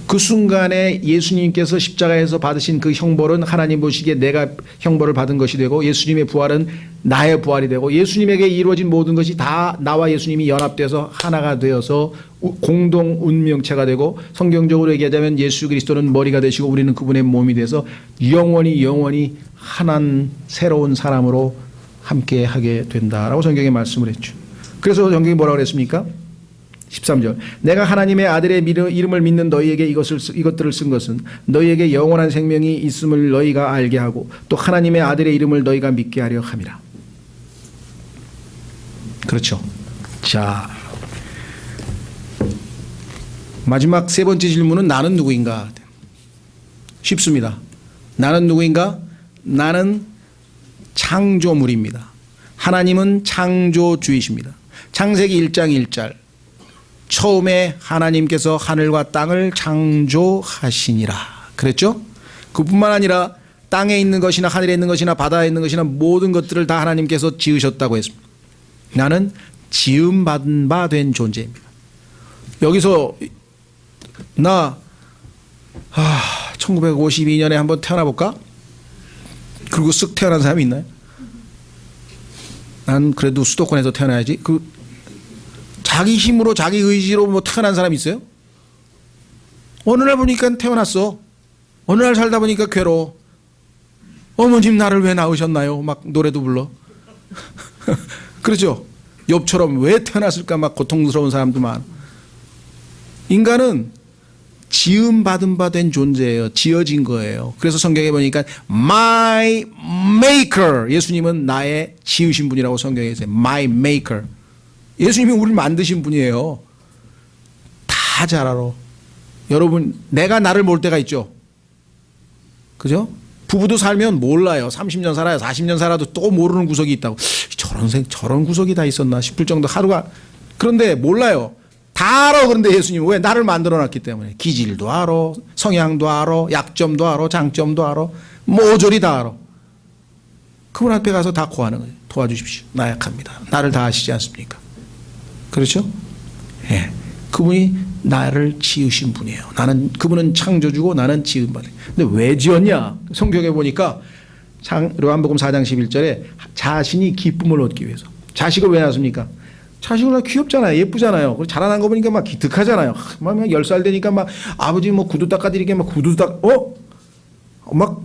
그 순간에 예수님께서 십자가에서 받으신 그 형벌은 하나님 보시기에 내가 형벌을 받은 것이 되고 예수님의 부활은 나의 부활이 되고 예수님에게 이루어진 모든 것이 다 나와 예수님이 연합돼서 하나가 되어서 공동 운명체가 되고 성경적으로 얘기하자면 예수 그리스도는 머리가 되시고 우리는 그분의 몸이 돼서 영원히 하나는 새로운 사람으로 함께 하게 된다라고 성경에 말씀을 했죠. 그래서 성경이 뭐라고 그랬습니까? 13절. 내가 하나님의 아들의 이름을 믿는 너희에게 이것들을 쓴 것은 너희에게 영원한 생명이 있음을 너희가 알게 하고 또 하나님의 아들의 이름을 너희가 믿게 하려 함이라. 그렇죠. 자, 마지막 세 번째 질문은 나는 누구인가? 쉽습니다. 나는 누구인가? 나는 창조물입니다. 하나님은 창조주이십니다. 창세기 1장 1절. 처음에 하나님께서 하늘과 땅을 창조하시니라. 그랬죠? 그뿐만 아니라 땅에 있는 것이나 하늘에 있는 것이나 바다에 있는 것이나 모든 것들을 다 하나님께서 지으셨다고 했습니다. 나는 지음받은 바 된 존재입니다. 여기서 나 1952년에 한번 태어나볼까? 그리고 쓱 태어난 사람이 있나요? 난 그래도 수도권에서 태어나야지. 자기 힘으로 자기 의지로 뭐 태어난 사람이 있어요? 어느 날 보니까 태어났어. 어느 날 살다 보니까 괴로워. 어머님 나를 왜 낳으셨나요? 막 노래도 불러. 그렇죠? 욥처럼 왜 태어났을까 막 고통스러운 사람도 많아. 인간은 지음받은 바 된 존재예요. 지어진 거예요. 그래서 성경에 보니까 My Maker, 예수님은 나의 지으신 분이라고 성경에 있어요. My Maker. 예수님이 우리를 만드신 분이에요. 다 잘 알아. 여러분, 내가 나를 모를 때가 있죠. 그죠? 부부도 살면 몰라요. 30년 살아요. 40년 살아도 또 모르는 구석이 있다고. 저런 구석이 다 있었나 싶을 정도 하루가. 그런데 몰라요. 다 알아. 그런데 예수님 왜? 나를 만들어놨기 때문에. 기질도 알아. 성향도 알아. 약점도 알아. 장점도 알아. 모조리 다 알아. 그분 앞에 가서 다 구하는 거예요. 도와주십시오. 나약합니다. 나를 다 아시지 않습니까? 그렇죠? 예. 그분이 나를 지으신 분이에요. 그분은 창조주고 나는 지음받은. 근데 왜 지었냐? 성경에 보니까 요한복음 4장 11절에 자신이 기쁨을 얻기 위해서. 자식을 왜 낳습니까? 자식을 낳으면 귀엽잖아요. 예쁘잖아요. 그리고 자라난 거 보니까 막 기특하잖아요. 막 10살 되니까 막 아버지 뭐 구두 닦아드리게 막 구두 막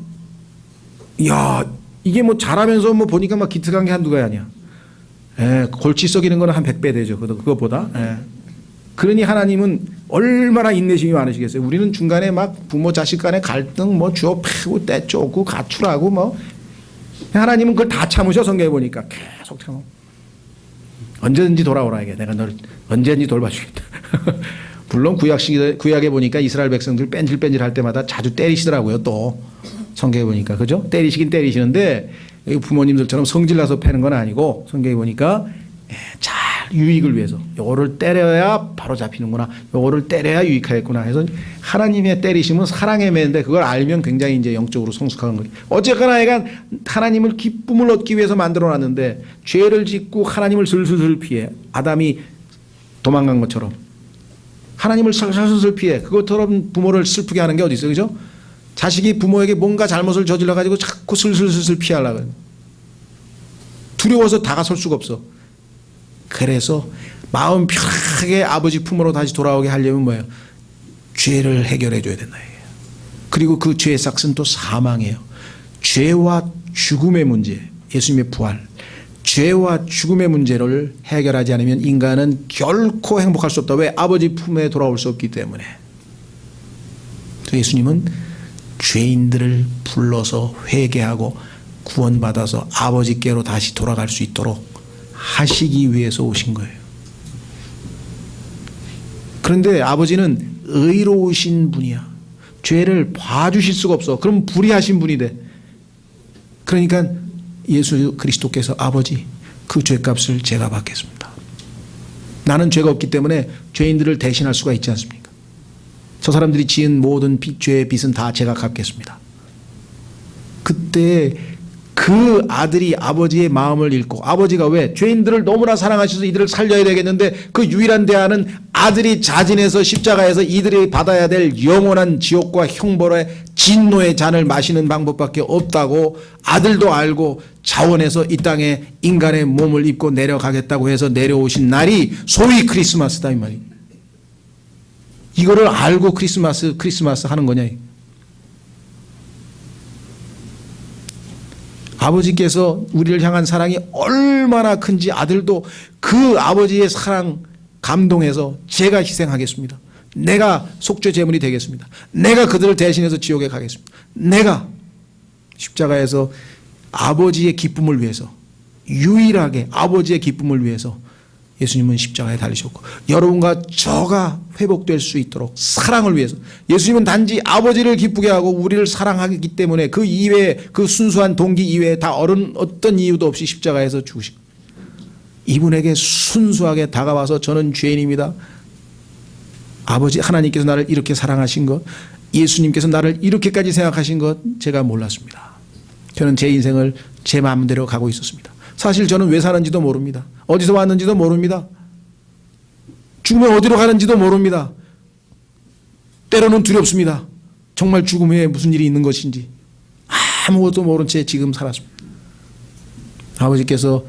야, 이게 뭐 자라면서 뭐 보니까 막 기특한 게 한두 가지 아니야. 예, 골치 썩이는 거는 한 100배 되죠. 그것보다. 예. 그러니 하나님은 얼마나 인내심이 많으시겠어요. 우리는 중간에 막 부모 자식 간의 갈등 뭐 주워 패고 떼쫓고 가출하고 뭐. 하나님은 그걸 다 참으셔. 성경에 보니까 계속 참아. 언제든지 돌아오라 이게. 내가 널 언제든지 돌봐주겠다. 물론 구약에 보니까 이스라엘 백성들 뺀질뺀질 할 때마다 자주 때리시더라고요. 또 성경에 보니까. 그죠? 때리시긴 때리시는데 부모님들처럼 성질나서 패는 건 아니고 성경에 보니까 잘 유익을 위해서 요거를 때려야 바로 잡히는구나. 요거를 때려야 유익하겠구나 해서 하나님의 때리심은 사랑의 매인데 그걸 알면 굉장히 이제 영적으로 성숙한 거예요. 어쨌거나 애가 하나님을 기쁨을 얻기 위해서 만들어놨는데 죄를 짓고 하나님을 슬슬 피해. 아담이 도망간 것처럼 하나님을 슬슬 피해. 그것처럼 부모를 슬프게 하는 게 어디 있어요. 그죠? 자식이 부모에게 뭔가 잘못을 저질러가지고 자꾸 슬슬 피하려고 해요. 두려워서 다가설 수가 없어. 그래서 마음 편하게 아버지 품으로 다시 돌아오게 하려면 뭐예요? 죄를 해결해 줘야 된다. 그리고 그 죄의 삭은 또 사망이에요. 죄와 죽음의 문제, 예수님의 부활. 죄와 죽음의 문제를 해결하지 않으면 인간은 결코 행복할 수 없다. 왜? 아버지 품에 돌아올 수 없기 때문에. 예수님은 죄인들을 불러서 회개하고 구원받아서 아버지께로 다시 돌아갈 수 있도록 하시기 위해서 오신 거예요. 그런데 아버지는 의로우신 분이야. 죄를 봐주실 수가 없어. 그럼 불의하신 분이 돼. 그러니까 예수 그리스도께서 아버지 그 죄값을 제가 받겠습니다. 나는 죄가 없기 때문에 죄인들을 대신할 수가 있지 않습니까? 저 사람들이 지은 모든 죄의 빚은 다 제가 갚겠습니다. 그때 그 아들이 아버지의 마음을 읽고 아버지가 왜 죄인들을 너무나 사랑하셔서 이들을 살려야 되겠는데 그 유일한 대안은 아들이 자진해서 십자가에서 이들이 받아야 될 영원한 지옥과 형벌의 진노의 잔을 마시는 방법밖에 없다고 아들도 알고 자원해서 이 땅에 인간의 몸을 입고 내려가겠다고 해서 내려오신 날이 소위 크리스마스다 이 말이에요. 이거를 알고 크리스마스 하는 거냐. 아버지께서 우리를 향한 사랑이 얼마나 큰지 아들도 그 아버지의 사랑 감동해서 제가 희생하겠습니다. 내가 속죄 제물이 되겠습니다. 내가 그들을 대신해서 지옥에 가겠습니다. 내가 십자가에서 아버지의 기쁨을 위해서, 유일하게 아버지의 기쁨을 위해서 예수님은 십자가에 달리셨고, 여러분과 저가 회복될 수 있도록 사랑을 위해서, 예수님은 단지 아버지를 기쁘게 하고 우리를 사랑하기 때문에 그 이외에, 그 순수한 동기 이외에 다 어떤 이유도 없이 십자가에서 죽으시고, 이분에게 순수하게 다가와서 저는 죄인입니다, 아버지 하나님께서 나를 이렇게 사랑하신 것, 예수님께서 나를 이렇게까지 생각하신 것 제가 몰랐습니다. 저는 제 인생을 제 마음대로 가고 있었습니다. 사실 저는 왜 사는지도 모릅니다. 어디서 왔는지도 모릅니다. 죽으면 어디로 가는지도 모릅니다. 때로는 두렵습니다. 정말 죽음 후에 무슨 일이 있는 것인지 아무것도 모른 채 지금 살았습니다. 아버지께서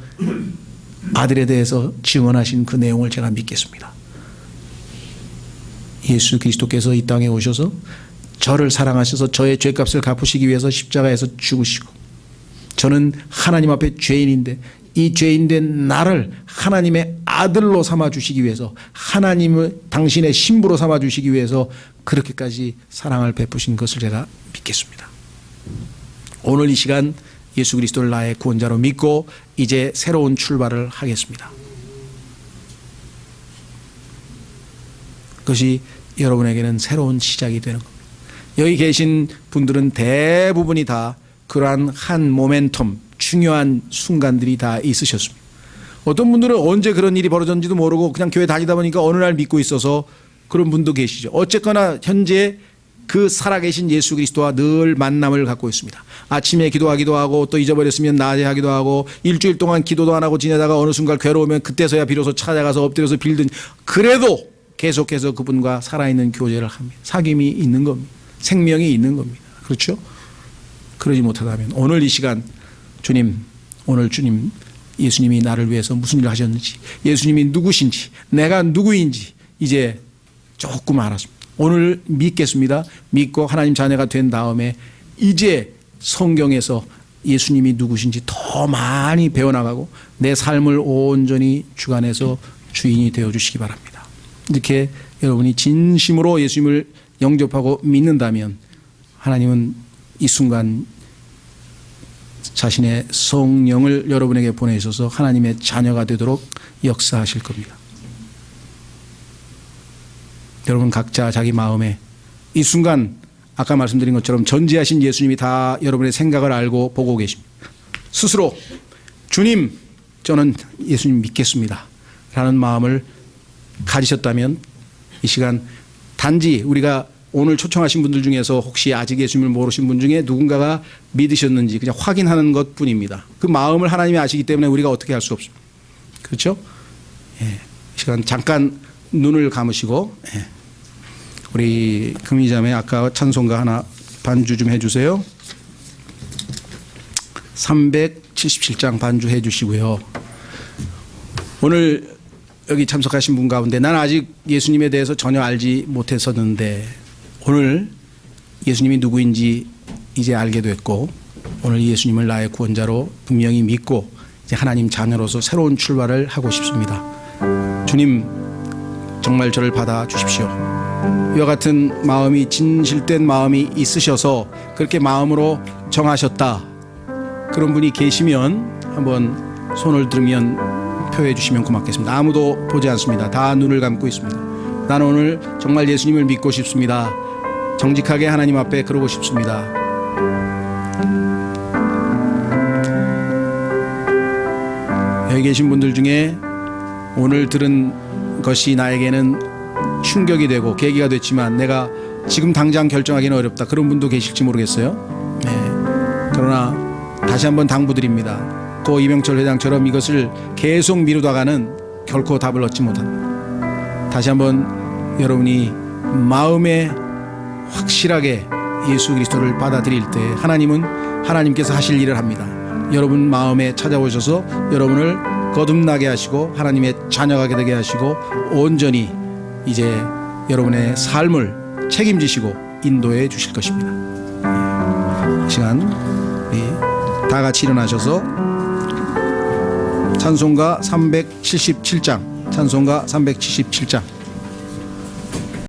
아들에 대해서 증언하신 그 내용을 제가 믿겠습니다. 예수 그리스도께서 이 땅에 오셔서 저를 사랑하셔서 저의 죄값을 갚으시기 위해서 십자가에서 죽으시고, 저는 하나님 앞에 죄인인데 이 죄인된 나를 하나님의 아들로 삼아주시기 위해서, 하나님을 당신의 신부로 삼아주시기 위해서 그렇게까지 사랑을 베푸신 것을 제가 믿겠습니다. 오늘 이 시간 예수 그리스도를 나의 구원자로 믿고 이제 새로운 출발을 하겠습니다. 그것이 여러분에게는 새로운 시작이 되는 겁니다. 여기 계신 분들은 대부분이 다 그러한 한 모멘텀, 중요한 순간들이 다 있으셨습니다. 어떤 분들은 언제 그런 일이 벌어졌는지도 모르고 그냥 교회 다니다 보니까 어느 날 믿고 있어서 그런 분도 계시죠. 어쨌거나 현재 그 살아계신 예수 그리스도와 늘 만남을 갖고 있습니다. 아침에 기도하기도 하고, 또 잊어버렸으면 낮에 하기도 하고, 일주일 동안 기도도 안 하고 지내다가 어느 순간 괴로우면 그때서야 비로소 찾아가서 엎드려서 빌든, 그래도 계속해서 그분과 살아있는 교제를 합니다. 사귐이 있는 겁니다. 생명이 있는 겁니다. 그렇죠? 그러지 못하다면 오늘 이 시간 주님, 오늘 주님, 예수님이 나를 위해서 무슨 일을 하셨는지, 예수님이 누구신지, 내가 누구인지 이제 조금 알았습니다. 오늘 믿겠습니다. 믿고 하나님 자녀가 된 다음에 이제 성경에서 예수님이 누구신지 더 많이 배워나가고 내 삶을 온전히 주관해서 주인이 되어주시기 바랍니다. 이렇게 여러분이 진심으로 예수님을 영접하고 믿는다면 하나님은 이 순간 자신의 성령을 여러분에게 보내셔서 하나님의 자녀가 되도록 역사하실 겁니다. 여러분 각자 자기 마음에 이 순간 아까 말씀드린 것처럼 전지하신 예수님이 다 여러분의 생각을 알고 보고 계십니다. 스스로 주님, 저는 예수님 믿겠습니다 라는 마음을 가지셨다면 이 시간 단지 우리가 오늘 초청하신 분들 중에서 혹시 아직 예수님을 모르신 분 중에 누군가가 믿으셨는지 그냥 확인하는 것뿐입니다. 그 마음을 하나님이 아시기 때문에 우리가 어떻게 할 수 없습니다. 그렇죠? 예. 이 시간 잠깐 눈을 감으시고, 예. 우리 금이자매 아까 찬송가 하나 반주 좀 해주세요. 377장 반주 해주시고요. 오늘 여기 참석하신 분 가운데 난 아직 예수님에 대해서 전혀 알지 못했었는데 오늘 예수님이 누구인지 이제 알게 됐고, 오늘 예수님을 나의 구원자로 분명히 믿고 이제 하나님 자녀로서 새로운 출발을 하고 싶습니다. 주님, 정말 저를 받아주십시오. 이와 같은 마음이, 진실된 마음이 있으셔서 그렇게 마음으로 정하셨다, 그런 분이 계시면 한번 손을 들면 표해 주시면 고맙겠습니다. 아무도 보지 않습니다. 다 눈을 감고 있습니다. 나는 오늘 정말 예수님을 믿고 싶습니다. 정직하게 하나님 앞에 그러고 싶습니다. 여기 계신 분들 중에 오늘 들은 것이 나에게는 충격이 되고 계기가 됐지만 내가 지금 당장 결정하기는 어렵다, 그런 분도 계실지 모르겠어요. 네. 그러나 다시 한번 당부드립니다. 고 이명철 회장처럼 이것을 계속 미루다가는 결코 답을 얻지 못합니다. 다시 한번 여러분이 마음에 확실하게 예수 그리스도를 받아들일 때 하나님은 하나님께서 하실 일을 합니다. 여러분 마음에 찾아오셔서 여러분을 거듭나게 하시고 하나님의 자녀가 되게 하시고 온전히 이제 여러분의 삶을 책임지시고 인도해 주실 것입니다. 이 시간 우리 다 같이 일어나셔서 찬송가 377장 찬송가 377장.